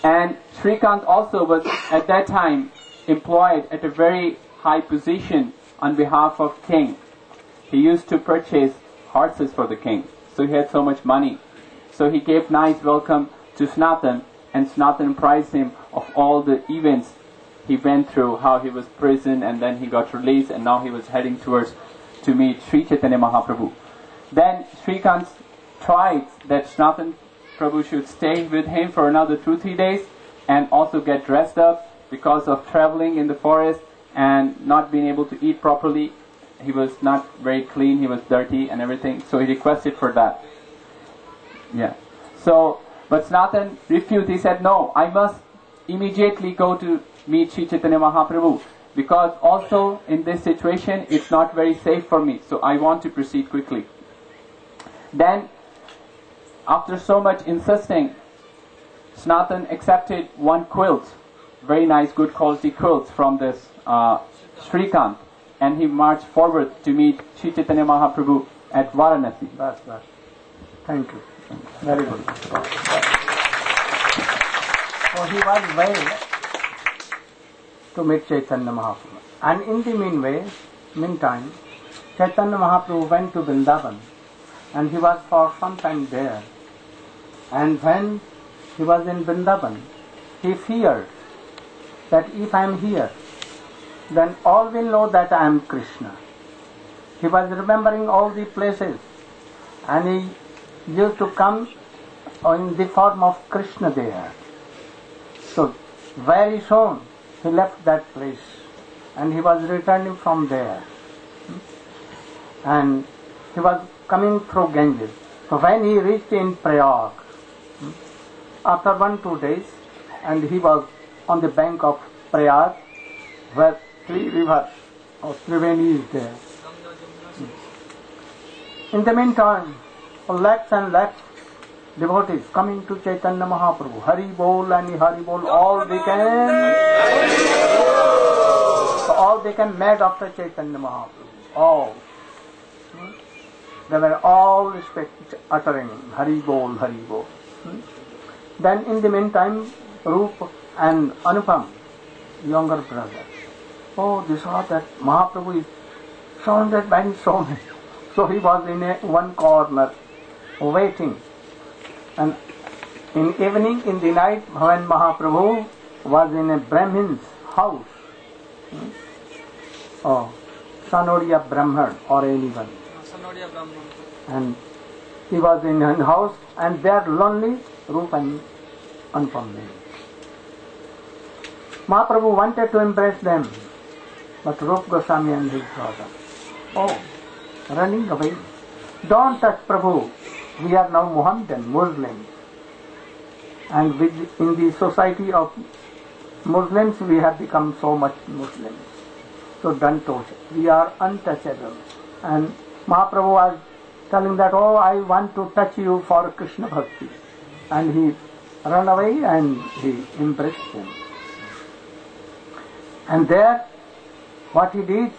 Speaker 4: And Srikant also was at that time employed at a very high position on behalf of king. He used to purchase horses for the king, so he had so much money. So he gave nice welcome to Sanatana, and Sanatana apprised him of all the events he went through, how he was imprisoned and then he got released, and now he was heading towards to meet Sri Chaitanya Mahaprabhu. Then Srikant tried that Sanatana Prabhu should stay with him for another 2-3 days and also get dressed up, because of traveling in the forest and not being able to eat properly. He was not very clean, he was dirty and everything, so he requested for that. Yeah. So, but Sanatana refused. He said, "No, I must immediately go to meet Sri Chaitanya Mahaprabhu, because also in this situation it's not very safe for me, so I want to proceed quickly." Then, after so much insisting, Sanatana accepted one quilt, very nice, good quality quilt from this Srikant, and he marched forward to meet Sri Chaitanya Mahaprabhu at Varanasi.
Speaker 1: That's. Thank you. Very good. So he was well to meet Chaitanya Mahaprabhu. And in the meantime, Chaitanya Mahaprabhu went to Vrindavan, and he was for some time there. And when he was in Vrindavan, he feared that if I am here, then all will know that I am Krishna. He was remembering all the places, and he used to come in the form of Krishna there. So very soon he left that place, and he was returning from there. And he was coming through Ganges. So when he reached in Prayag, after 1-2 days, and he was on the bank of Prayag, where 3 rivers of Triveni is there. In the meantime, lakhs and lakhs devotees coming to Chaitanya Mahaprabhu. Hari Bol and Hari Bol, all became mad after Chaitanya Mahaprabhu. All. They were all uttering Hari Bol, Hari Bol. Then in the meantime, Rup and Anupam, younger brother, they saw that Mahaprabhu is surrounded by so many. So he was in one corner waiting. And in evening, in the night, when Mahaprabhu was in a Brahmin's house, Sanodia Brahman or anyone, and he was in a house, and there lonely Rupa and Anupam. Mahaprabhu wanted to embrace them, but Rupa Goswami and his brother, running away. Don't touch Prabhu. We are now Mohammedan, Muslims. And in the society of Muslims, we have become so much Muslims. So don't touch. We are untouchable. And Mahaprabhu was telling that, I want to touch you for Krishna Bhakti. And he ran away and he embraced him. And there, what he did,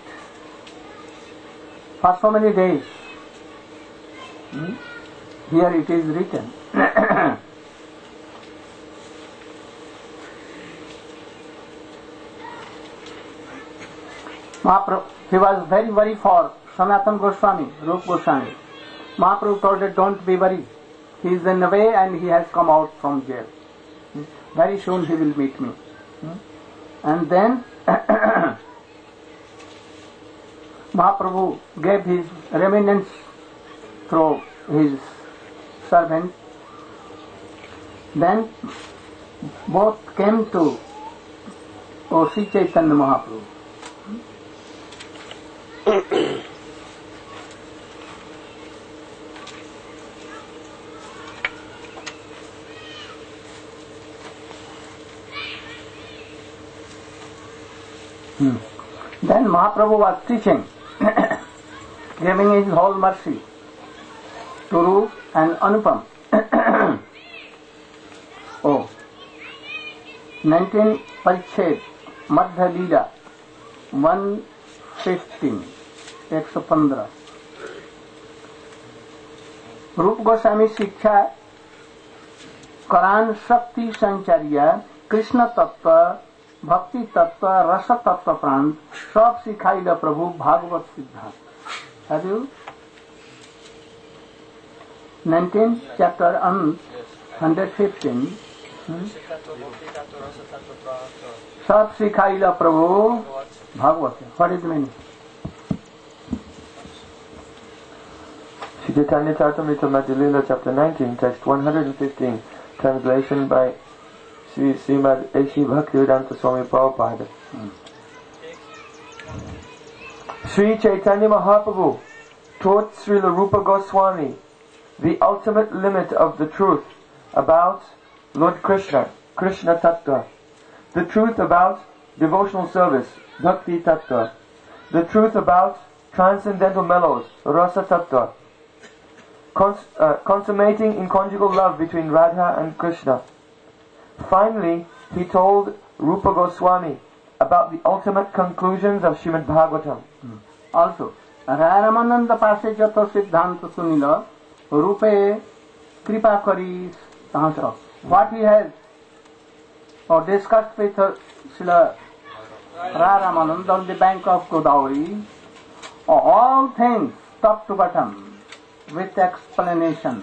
Speaker 1: for so many days, here it is written, Mahaprabhu, he was very worried for Sanatana Goswami, Rupa Goswami. Mahaprabhu told him, don't be worried. He is in the way and he has come out from jail. Very soon he will meet me. And then Mahaprabhu gave his remnants through his servant. Then both came to Sri Chaitanya Mahaprabhu. Then Mahaprabhu was teaching, giving his whole mercy to Rup and Anupam. 19 Parichet, Madhya Leela, 115, 115. रूप गोस्वामी शिक्षा करान शक्ति संचर्य कृष्ण तत्व भक्ति तत्व रस तत्व प्रांत सब सिखाइल प्रभु भागवत सिद्धांत. Have you 19 chapter 115 सब सिखाइल प्रभु Bhagavat. What is the meaning?
Speaker 2: Sri Chaitanya Charitamrita Madhya Leela, chapter 19, text 115, translation by Srimad A.C. Bhaktivedanta Swami Prabhupada. Sri Chaitanya Mahaprabhu taught Srila Rupa Goswami the ultimate limit of the truth about Lord Krishna, Krishna Tattva, the truth about devotional service, Bhakti Tattva, the truth about transcendental mellows, Rasa Tattva, consummating in conjugal love between Radha and Krishna. Finally, he told Rupa Goswami about the ultimate conclusions of Srimad Bhagavatam.
Speaker 1: Also, Ramananda Pase Jato Siddhanta Sunila, Rupe Kripa Kari Tahasa. What he has discussed with Srila Ramananda on the bank of Godavari, all things top to bottom, with explanation,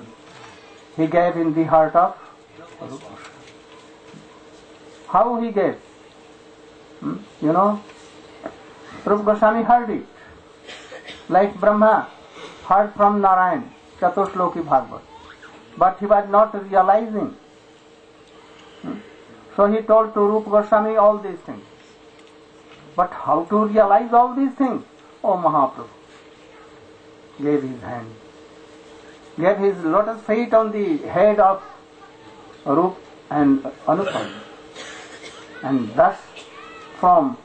Speaker 1: he gave in the heart of Rupa. How he gave? You know, Rupa Goswami heard it. Like Brahma heard from Narayan, Chatushloki Bhagavad. But he was not realizing. So he told to Rupa Goswami all these things. But how to realize all these things? Oh, Mahaprabhu gave his hand, gave his lotus feet on the head of Rup and Anupam. And thus from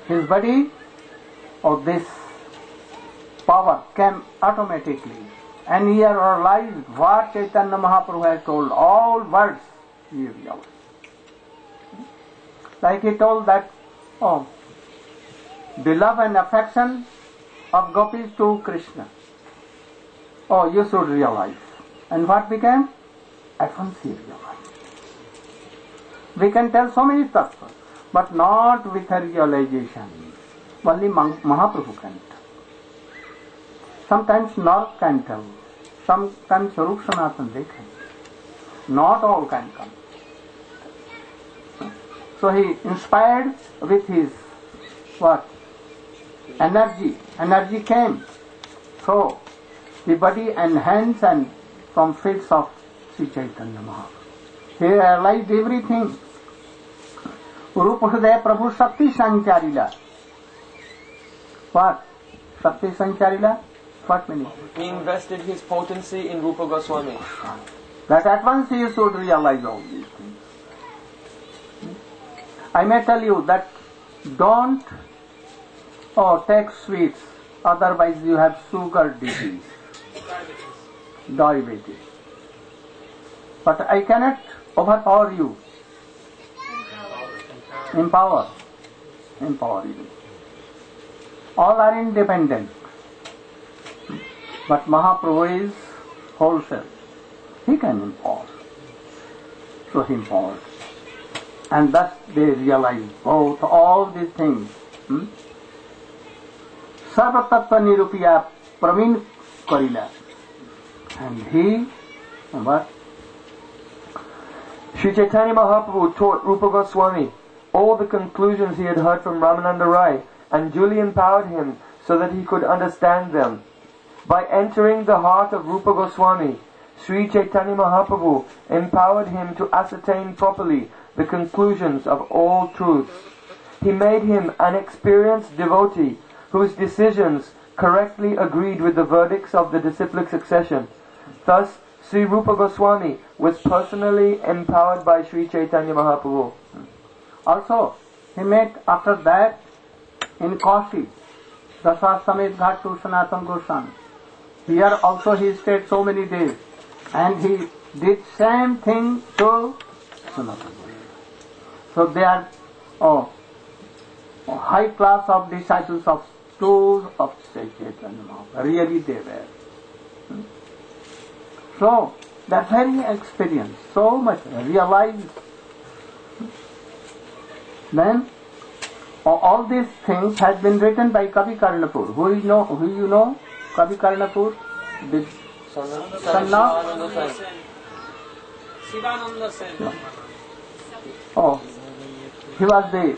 Speaker 1: his body this power came automatically. And he realized what Chaitanya Mahaprabhu has told. All words he realized. Like he told that, the love and affection of gopis to Krishna. You should realize. And what became? At once he realized. We can tell so many stuff, but not with a realization. Only Mahaprabhu can tell. Sometimes Narad can tell. Sometimes Rup Sanatan they can. Not all can come. So he inspired with his energy. Energy came. So the body and hands and from feet of Sri Chaitanya Mahaprabhu. He realized everything. Rupa Hridaya Prabhu Shakti Sancharila. What? Shakti Sancharila? What meaning?
Speaker 2: He invested his potency in Rupa Goswami.
Speaker 1: That at once he should realize all these things. I may tell you that don't take sweets, otherwise you have sugar disease, diabetes. But I cannot overpower you. Empower you. All are independent. But Mahaprabhu is wholesale. He can empower. So he empowers. And thus they realize both all these things. सर्वतत्व निरूपिया Praveen करिला. And he, what?
Speaker 2: Sri Chaitanya Mahaprabhu taught Rupa Goswami all the conclusions he had heard from Ramananda Rai and duly empowered him so that he could understand them. By entering the heart of Rupa Goswami, Sri Chaitanya Mahaprabhu empowered him to ascertain properly the conclusions of all truths. He made him an experienced devotee whose decisions correctly agreed with the verdicts of the disciplic succession. Thus, Sri Rupa Goswami was personally empowered by Sri Chaitanya Mahaprabhu.
Speaker 1: Also, he met after that in Kashi, Daswasamet Ghat to Sanatana Goswami. Here also he stayed so many days, and he did same thing to Sanatana Goswami. So they are high class of disciples of schools of Sri Chaitanya Mahaprabhu. Really they were. So, that very experience, so much realized. Then, all these things has been written by Kavi Karnapur. Who you know? Kavi Karnapur? The son of
Speaker 5: Shivananda Sen.
Speaker 1: Oh, he was the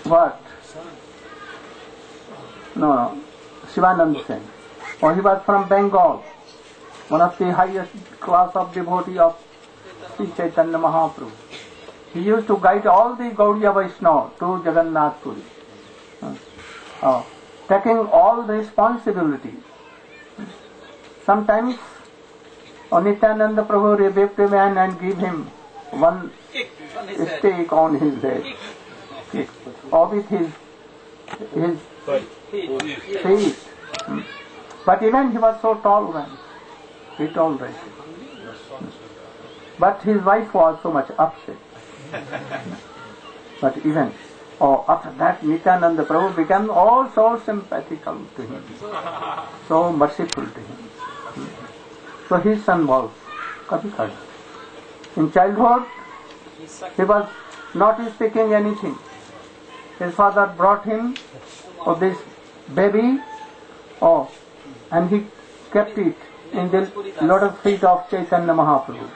Speaker 1: what? No, Shivananda Sen. Oh, he was from Bengal. One of the highest class of devotee of Sri Chaitanya Mahaprabhu. He used to guide all the Gaudiya Vaishnava to Jagannath Puri, taking all the responsibility. Sometimes Nityananda Prabhu rebuked a man and gave him one stake on his head, or with his feet. But even he was so tall man. He tolerated. But his wife was so much upset. But even after that, Nityananda Prabhu became so sympathetical to him, so merciful to him. So his son was Kavi. In childhood, he was not speaking anything. His father brought him this baby, and he kept it in the lotus feet of Chaitanya Mahaprabhu.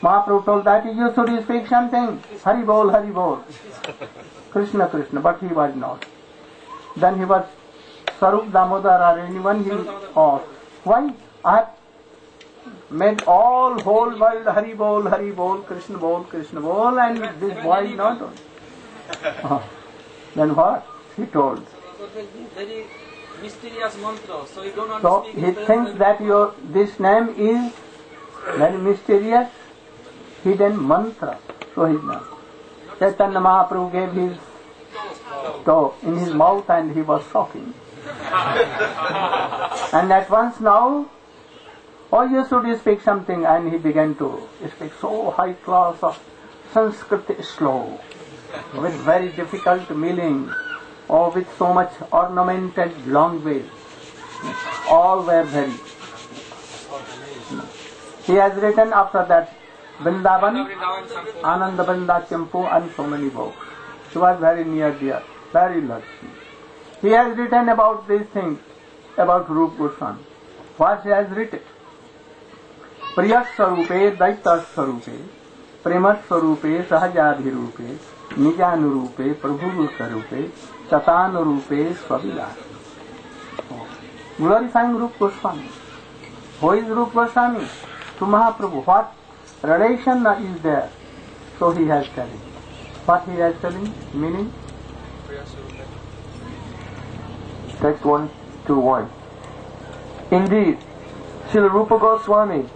Speaker 1: Mahaprabhu told that you should speak something. Hari Bol, Hari Bol. Krishna, Krishna. But he was not. Then he was Sarup Damodar or anyone. He asked, why? I have made whole world Hari Bol, Krishna Bol, and this boy is not. Then what? He told.
Speaker 5: Very mysterious mantra, so you don't
Speaker 1: So
Speaker 5: speak.
Speaker 1: he thinks that this name is very mysterious, hidden mantra. So he knows. Chaitanya Mahaprabhu gave his toe in his mouth and he was shocking. And at once now, you should speak something, and he began to speak so high class of Sanskrit slow, with very difficult meaning, or with so much ornamented language. All were very. He has written after that Vrindavan, Ananda Vrinda Champu, and so many books. He was very near dear, very lucky. He has written about these things, about Rupa Goswami. What he has written? Priya Swarupe, Daita Swarupe, Premat Swarupe, Sahajadhirupe, Nijanurupe, Prabhu Sarupe, Satanurupe, Swavila. Glorifying Rupa Goswami. Who is Rupa Goswami? To Mahaprabhu. What relation is there? So he has telling. What he has telling? Meaning?
Speaker 2: Text 121. Indeed, Srila Rupa Goswami,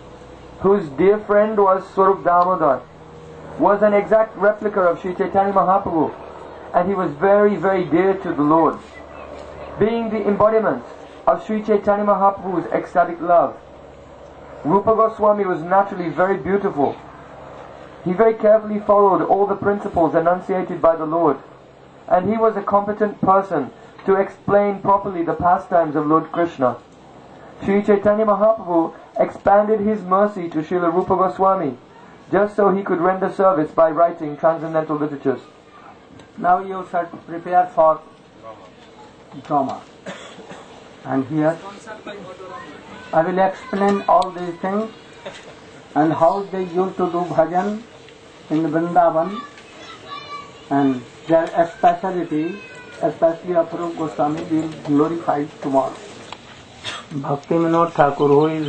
Speaker 2: whose dear friend was Swarup Damodar, was an exact replica of Sri Chaitanya Mahaprabhu, and he was very, very dear to the Lord. Being the embodiment of Sri Chaitanya Mahaprabhu's ecstatic love, Rupa Goswami was naturally very beautiful. He very carefully followed all the principles enunciated by the Lord, and he was a competent person to explain properly the pastimes of Lord Krishna. Sri Chaitanya Mahaprabhu expanded his mercy to Srila Rupa Goswami, just so he could render service by writing transcendental literatures.
Speaker 1: Now you should prepare for drama. And here
Speaker 5: Sponsored by Autorama.
Speaker 1: I will explain all these things and how they used to do bhajan in Vrindavan and their speciality, especially Aparup Goswami, will glorify tomorrow. Bhakti Vinod Thakur, who is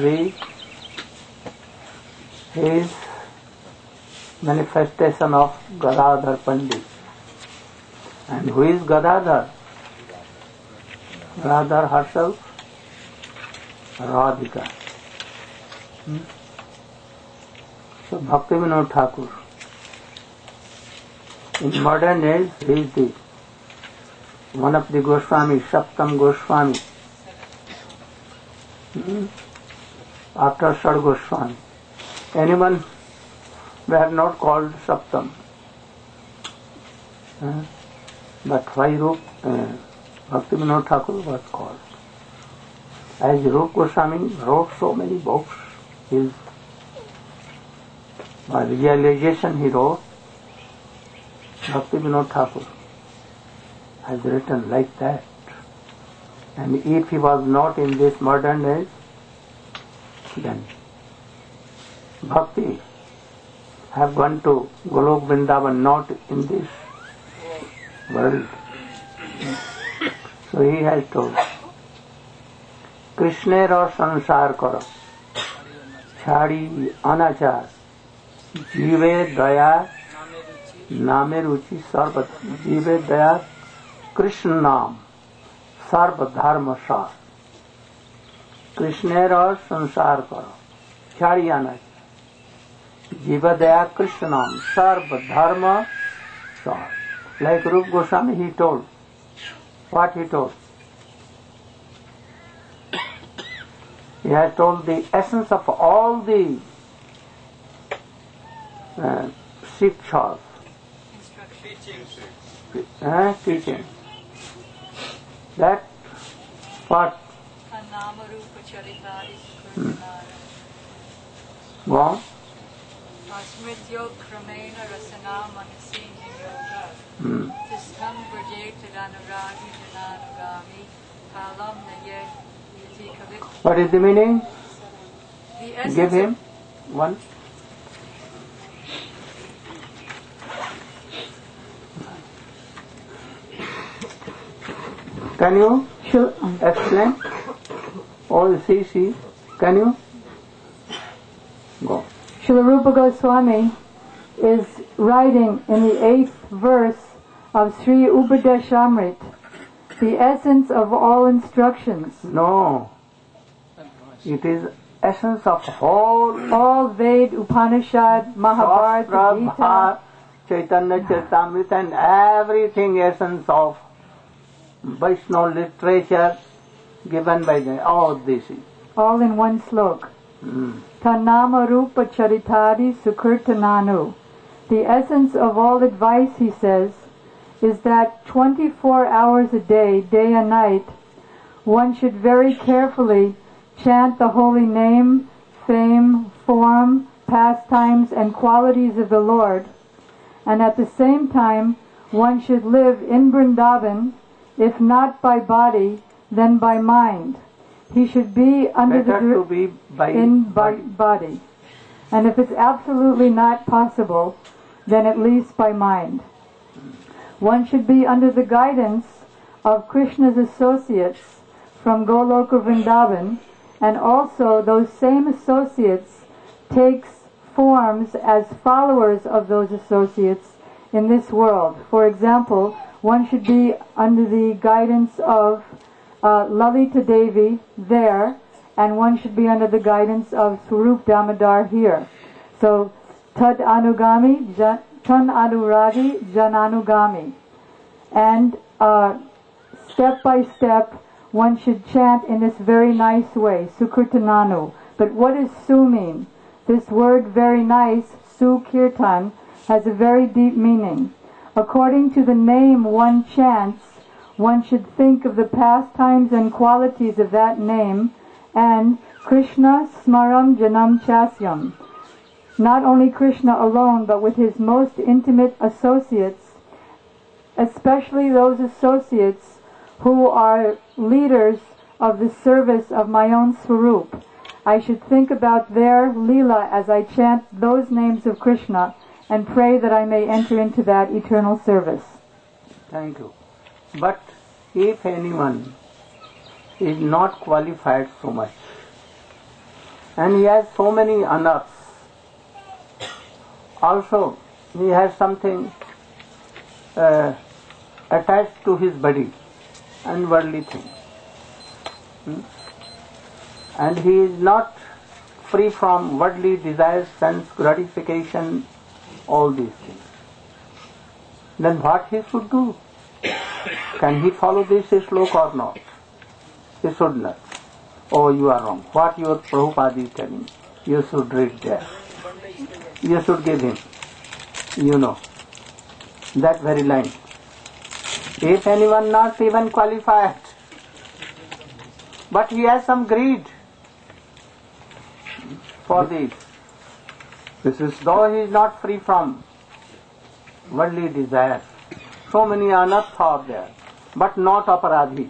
Speaker 1: he is manifestation of Gadadhar Pandit. And who is Gadadhar? Gadadhar herself, Radhika. So Bhakti Vinod Thakur. In modern days, he is the one of the Goswami, Saptam Goswami. After Sad Goswami. Anyone were not called Saptam. But why Bhakti Vinod Thakur was called? As Rup Goswami wrote so many books, his realization he wrote, Bhakti Vinod Thakur has written like that. And if he was not in this modern age, then Bhakti have gone to Golok Vrindavan, not in this world. So he has told, Krishner और संसार करो, छाड़ी अनाचार, जीवे दया, नामे रुचि सर्व, जीवे दया, कृष्ण नाम, सर्व धर्म सार. कृष्णेर और संसार करो, छाड़ी अनाचार, जीव दया, कृष्ण नाम, सर्व धर्म सार. Like Rup Goswami, he told. What he told? He has told the essence of all the shikshas, teaching. That what? Go on.
Speaker 6: Asmrityo kramena rasana manasini yoga. Tistam vrjeta danuragi jananugami. Kalam naye yati kavik.
Speaker 1: What is the meaning?
Speaker 6: The essence
Speaker 1: Give him one. Can you explain? Or she, can you? Go.
Speaker 7: Srila Rupa Goswami is writing in the 8th verse of Sri Upadeshamrit, the essence of all instructions.
Speaker 1: No. It is essence of
Speaker 7: all Ved, Upanishad, Mahabharata, Gita,
Speaker 1: Chaitanya Charitamrita, and everything essence of Vaishnava literature given by all this.
Speaker 7: All in one slok. Tanama Rupa Charitari Sukirtananu. The essence of all advice, he says, is that 24 hours a day, day and night, one should very carefully chant the holy name, fame, form, pastimes, and qualities of the Lord, and at the same time one should live in Vrindavan, if not by body, then by mind. He should be under body. And if it's absolutely not possible, then at least by mind. One should be under the guidance of Krishna's associates from Goloka Vrindavan, and also those same associates takes forms as followers of those associates in this world. For example, one should be under the guidance of Lalita Devi there, and one should be under the guidance of Swarup Damodar here. So, Tad Anugami, Tan Anuragi, Jananugami. And step by step, one should chant in this very nice way, Sukirtananu. But what does Su mean? This word very nice, Sukirtan, has a very deep meaning. According to the name one chants, one should think of the pastimes and qualities of that name, and Krishna Smaram Janam Chasyam. Not only Krishna alone, but with his most intimate associates, especially those associates who are leaders of the service of my own Swarup, I should think about their Leela as I chant those names of Krishna and pray that I may enter into that eternal service.
Speaker 1: Thank you. But if anyone is not qualified so much, and he has so many anarths, also he has something attached to his body, and worldly thing, and he is not free from worldly desires, sense gratification, all these things, then what he should do? Can he follow this sloka or not? He should not. Oh, you are wrong. What your Prabhupada is telling, you should read there. You should give him, that very line. If anyone not even qualified, but he has some greed for this. Though he is not free from worldly desires. So many anarthas are there, but not aparadhi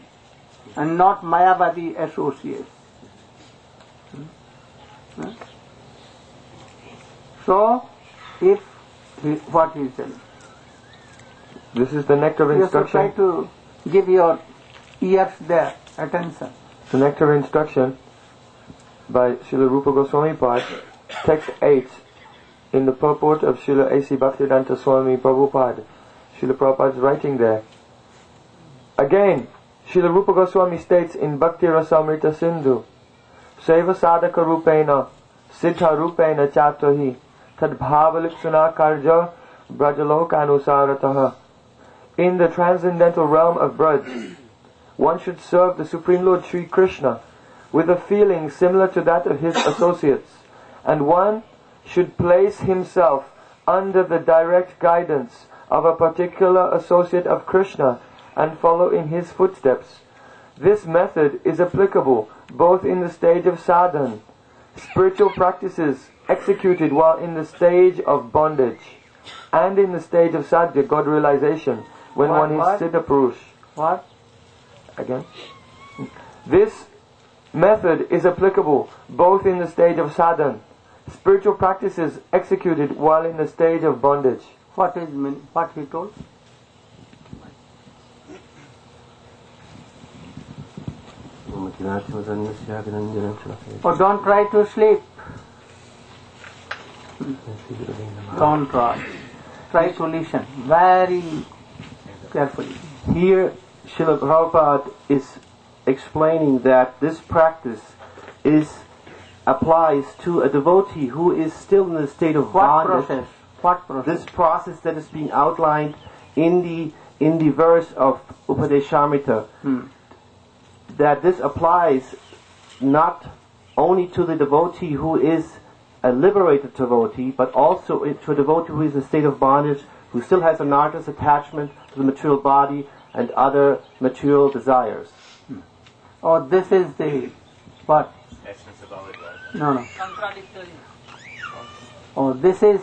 Speaker 1: and not mayavadi associates. So, what he is telling?
Speaker 2: This is the nectar of instruction.
Speaker 1: You should try to give your ears there attention.
Speaker 2: The nectar of instruction by Srila Rupa Goswami Pad, text 8, in the purport of Srila A.C. Bhaktivedanta Swami Prabhupada. Srila Prabhupada is writing there. Again, Srila Rupa Goswami states in Bhakti Rasamrita Sindhu, Seva sadhaka rupena, siddha rupena chatohi, tad bhavalipsuna karja brajalokanusarataha. In the transcendental realm of Braj, one should serve the Supreme Lord Sri Krishna with a feeling similar to that of his associates, and one should place himself under the direct guidance of a particular associate of Krishna and follow in his footsteps. This method is applicable both in the stage of sadhana, spiritual practices executed while in the stage of bondage, and in the stage of sadhya, God realization, when one is siddha purush.
Speaker 1: What?
Speaker 2: Again. This method is applicable both in the stage of sadhana, spiritual practices executed while in the stage of bondage.
Speaker 1: What he told? Oh, don't try to sleep. Don't try. Try to listen very carefully.
Speaker 8: Here, Srila Prabhupada is explaining that this practice applies to a devotee who is still in the state of bondage.
Speaker 1: What process?
Speaker 8: This process that is being outlined in the verse of Upadeshamrita, that this applies not only to the devotee who is a liberated devotee, but also to a devotee who is in a state of bondage, who still has an artist attachment to the material body and other material desires.
Speaker 1: Oh, this is the what?
Speaker 3: Essence about it, right?
Speaker 1: No.
Speaker 5: Contradictory.
Speaker 1: Oh, this is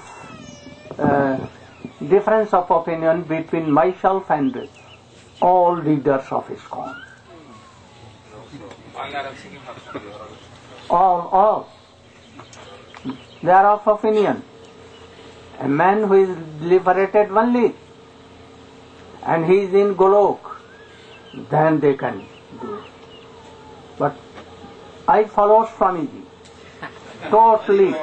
Speaker 1: difference of opinion between myself and all leaders of ISKCON. All. They are of opinion. A man who is liberated only and he is in Golok, then they can do it. But I follow Swamiji totally.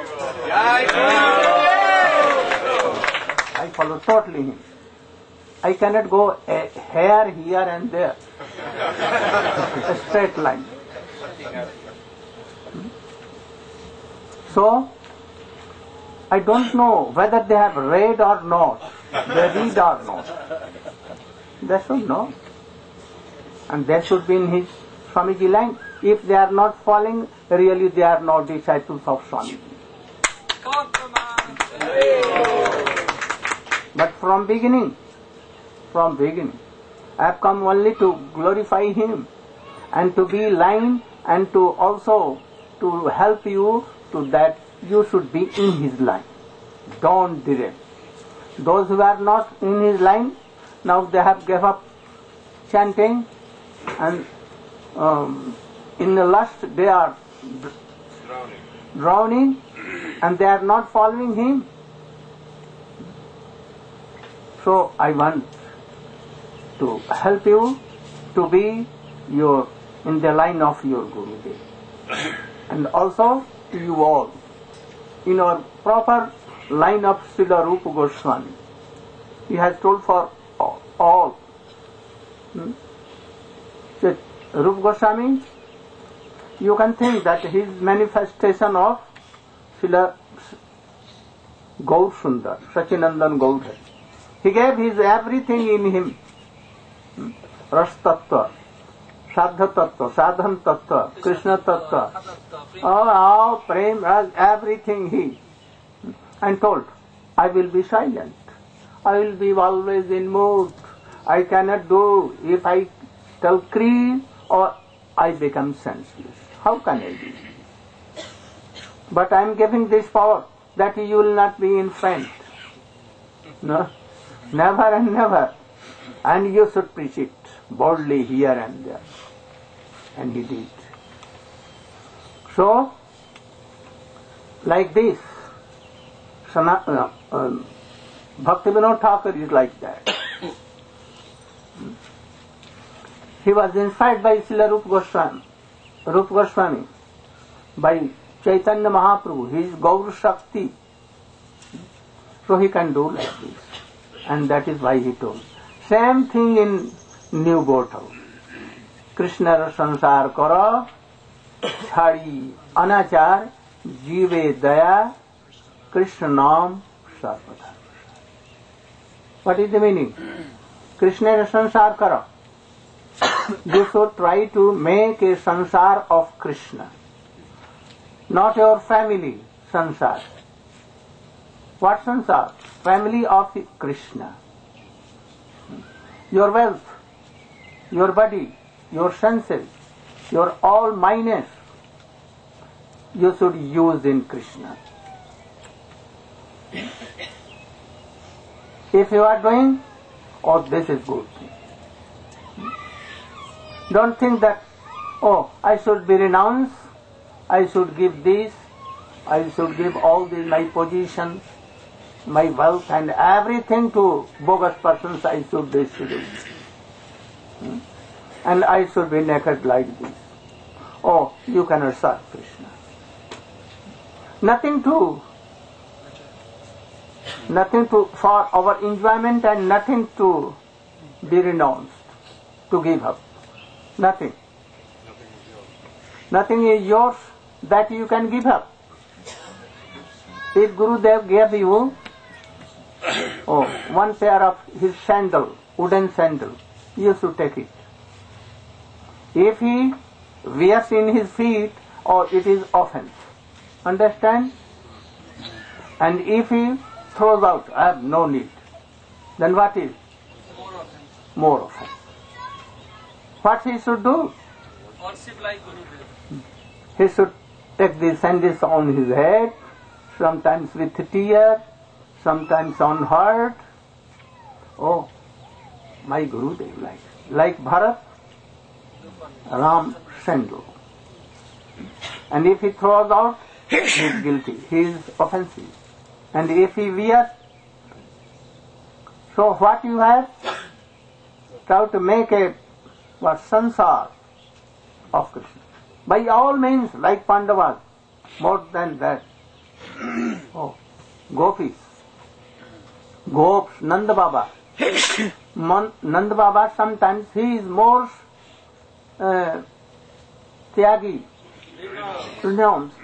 Speaker 1: I follow totally him. I cannot go a hair here and there. A straight line. So, I don't know whether they have read or not. They read or not. They should know. And they should be in his Swamiji line. If they are not following, really they are not disciples of Swamiji. But from beginning, I have come only to glorify him and to be line and to also to help you to that you should be in his line. Don't derail. Those who are not in his line, now they have gave up chanting and in the lust they are drowning and they are not following him. So I want to help you to be in the line of your Gurudev. And also to you all, in our proper line of Srila Rupa Goswami. He has told for all. That Rupa Goswami, you can think that his manifestation of Srila Gaur Sundar, Sachinandan Gaur. He gave his everything in him. Ras Tattva, Sadha Tattva, Sadhan Tattva, Krishna Tattva, all Prem, Raj, everything he. And told, I will be silent. I will be always in mood. I cannot do if I tell Kri or I become senseless. How can I be? But I am giving this power that you will not be in faint. No, never and never. And you should preach it boldly here and there. And he did. So, like this, Bhaktivinoda Thakur is like that. He was inspired by Srila Rupa Goswami, by Chaitanya Mahaprabhu. He is Gaur Shakti. So he can do like this. And that is why he told. Same thing in New Bottle. Krishna ra sansar karo, chhadi anachar, jive daya, Krishna naam sarvada. What is the meaning? Krishna ra sansar karo. You should try to make a sansar of Krishna. Not your family sansar. What sansar? Family of Krishna. Your wealth, your body, your senses, your all minus, you should use in Krishna. If you are doing, oh, this is good. Don't think that, oh, I should be renounced, I should give this, I should give all this, my position, my wealth and everything to bogus persons, I should distribute. And I should be naked like this. Oh, you cannot serve Krishna. Nothing to for our enjoyment and nothing to be renounced, to give up. Nothing. Nothing is yours that you can give up. If Gurudev gave you one pair of his sandal, wooden sandal, you should take it. If he wears in his feet, it is offense. Understand? And if he throws out, I have no need, then what is? More offense. What he should do?
Speaker 5: Worship like Gurudev.
Speaker 1: He should take the sandals on his head, sometimes with tears, sometimes on heart. Oh, my Gurudev like Bharat, Ram sandal. And if he throws out, he is guilty, he is offensive. And if he wears, so what you have? Try to make a sansar of Krishna. By all means, like Pandavas, more than that. Oh, Gopis, Gops, Nanda Baba. Nanda Baba, sometimes he is more tyagi, renounced,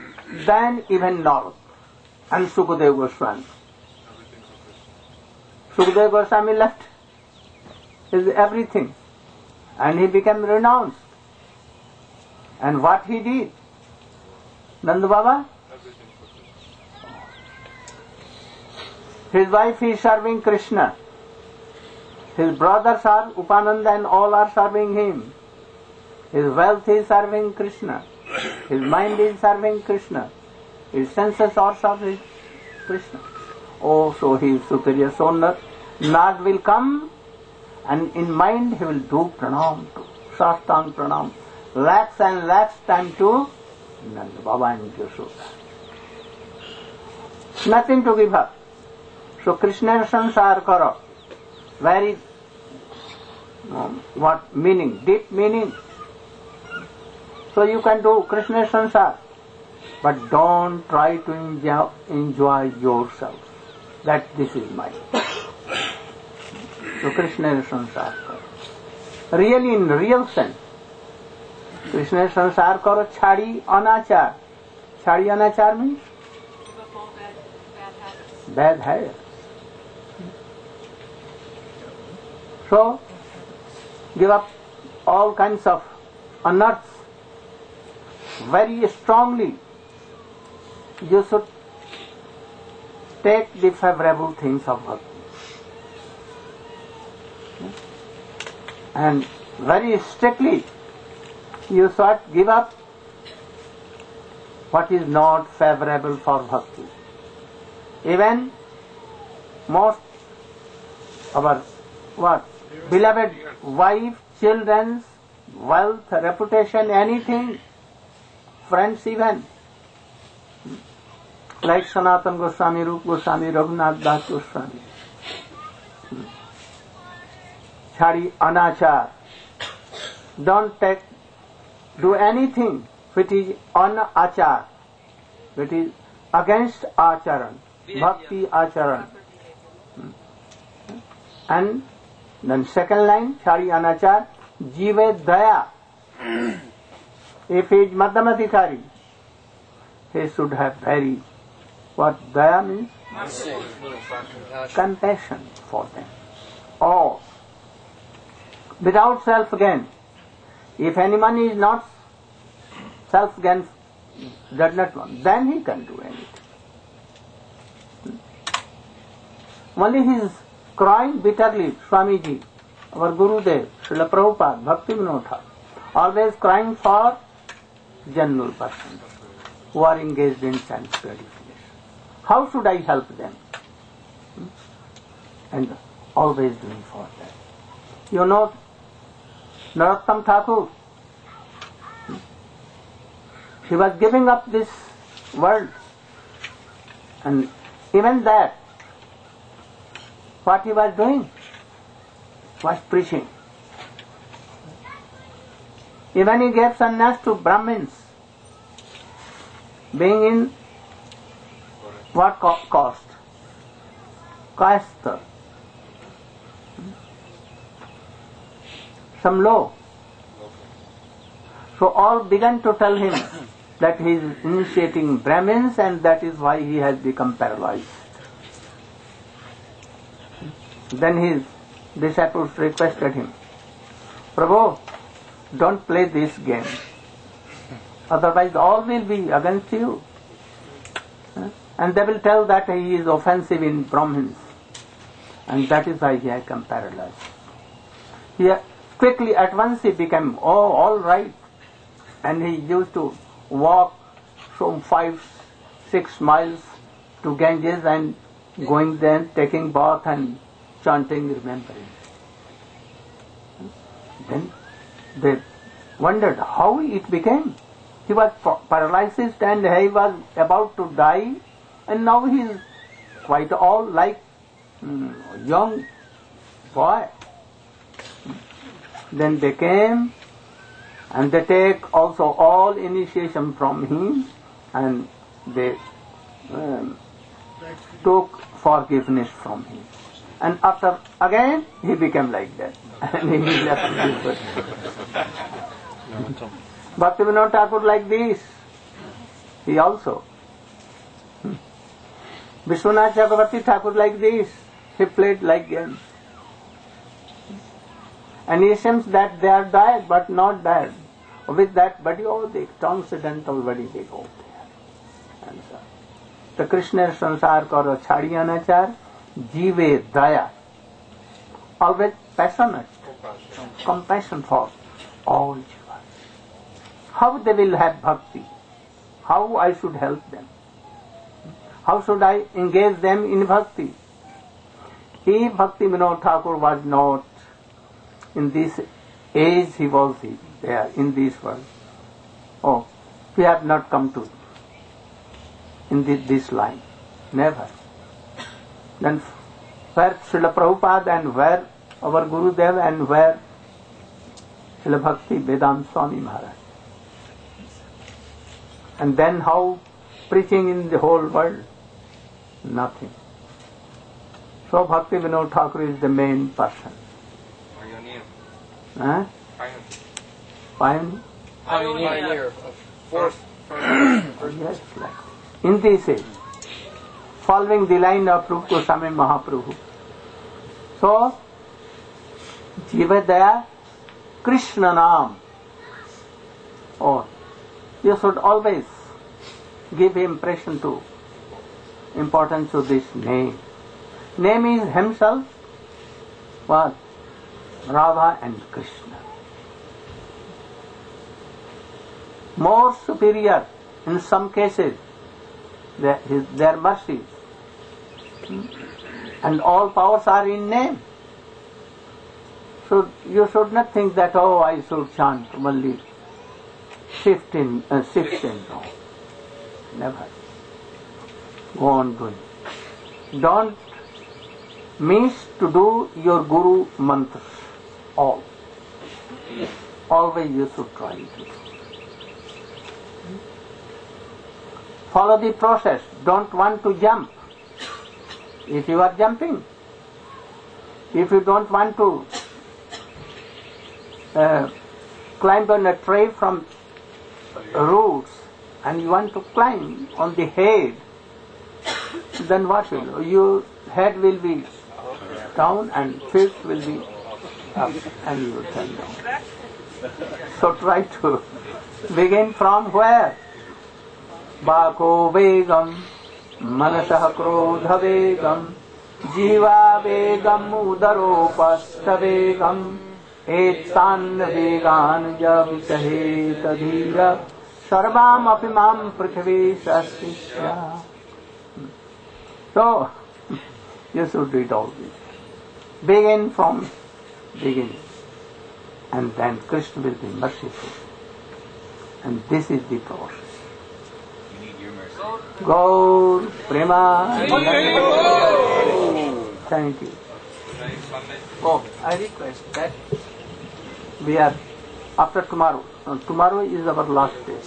Speaker 1: than even Narad and Sukadeva Goswami. Sukadeva Goswami left his everything and he became renounced. And what he did? Nanda Baba? His wife is serving Krishna. His brothers are Upananda and all are serving him. His wealth is serving Krishna. His mind is serving Krishna. His senses are serving Krishna. Oh, so he is superior. So Nag will come and in mind he will do pranam, Sastang pranam. lakhs and lakhs time to Nanda Baba and Yashoda. Nothing to give up. So Krishna sansar karo. Very what meaning? Deep meaning. So you can do Krishna sansar, but don't try to enjoy yourself. That this is mine. So Krishna sansar karo. Really, in real sense, Krishna sansar karo chhadi anachar. Chhadi anachar means bad habits. So, give up all kinds of unearths very strongly. You should take the favorable things of bhakti. And very strictly, you should give up what is not favorable for bhakti. Even most our beloved wife, children's wealth, reputation, anything, friends even, like Sanatana Goswami, Rupa Goswami, Raghunath Das Goswami. Chhadi anachar. Don't do anything which is anachar, which is against acharan, bhakti acharan. And then second line, chhadi anachar, jive daya. If he is madhyamadhikari, he should have very, what daya means? Compassion for them. Or, without self-gain. If anyone is not self-gain, does not want, then he can do anything. Only he is crying bitterly, Swamiji, our Gurudeva, Srila Prabhupada, Bhakti Vinod Thakur, always crying for general persons who are engaged in sense gratification. How should I help them? And always doing for them. You know, Narottam Thakur, he was giving up this world, and even that, what he was doing was preaching. Even he gave sannyas to Brahmins, being in what caste? Caste. Some low. So all began to tell him that he is initiating Brahmins and that is why he has become paralyzed. Then his disciples requested him, Prabhu, don't play this game. Otherwise all will be against you. And they will tell that he is offensive in Brahmins. And that is why he has become paralyzed. Quickly at once he became, all right. And he used to walk from 5-6 miles to Ganges and going there, taking bath and chanting, remembering. Then they wondered how it became. He was paralyzed and he was about to die, and now he is quite all like young boy. Then they came and they take also all initiation from him and they took forgiveness from him. And after again he became like that and he left this world. Bhakti Vinod Thakur like this, he also. Vishwanath Chakravarti Thakur like this, he played like games. And he seems that they are died but not died. With that body, the transcendental body they go there. And so, the Krishna sansar karo chhadi anachar, jive daya. Always passionate, compassion for all jivas. How they will have bhakti? How I should help them? How should I engage them in bhakti? If Bhakti Vinod Thakur was not in this age he was there in this world. Oh, we have not come to in this line. Never. Then where Srila Prabhupada and where our Gurudeva and where Srila Bhakti Vedanta Swami Maharaj. And then how preaching in the whole world? Nothing. So Bhakti Vinod Thakur is the main person. Pioneer.
Speaker 2: Pioneer of force.
Speaker 1: Yes, like in this age, following the line of Rupa Goswami Mahaprabhu. So, Jiva Daya, Krishna Naam. Oh, you should always give impression to importance of this name. Name is himself, what? Radha and Krishna. More superior in some cases, their mercies. And all powers are in name. So you should not think that, oh, I should chant only 16. No. Never. Go on doing. Don't miss to do your Guru mantras. All. Always you should try to do. Follow the process. Don't want to jump. If you are jumping, if you don't want to climb on a tree from roots and you want to climb on the head, then what will your head will be down and feet will be up and you will turn down. So try to begin from where? Bako vegam, manasah krodha vegam, jiva vegam, udaropastha vegam, etan vegan javisahet adhira, sarvam apimam prithvi sastisya. So, you should read all this. Begin from beginning. And then Krishna will be merciful. And this is the process. Gaur Prema. Thank you. Oh, I request that we are after tomorrow. Tomorrow is our last day.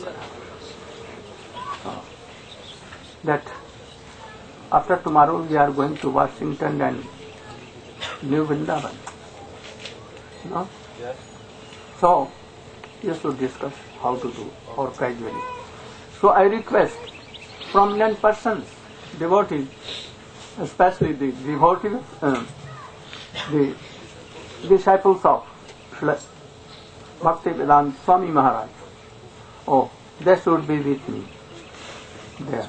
Speaker 1: That after tomorrow we are going to Washington and New Vrindavan. No?
Speaker 2: Yes.
Speaker 1: So you should discuss how to do or gradually. So I request prominent persons, devotees, especially the devotees, the disciples of Bhakti Vedanta Swami Maharaj. Oh, they should be with me there.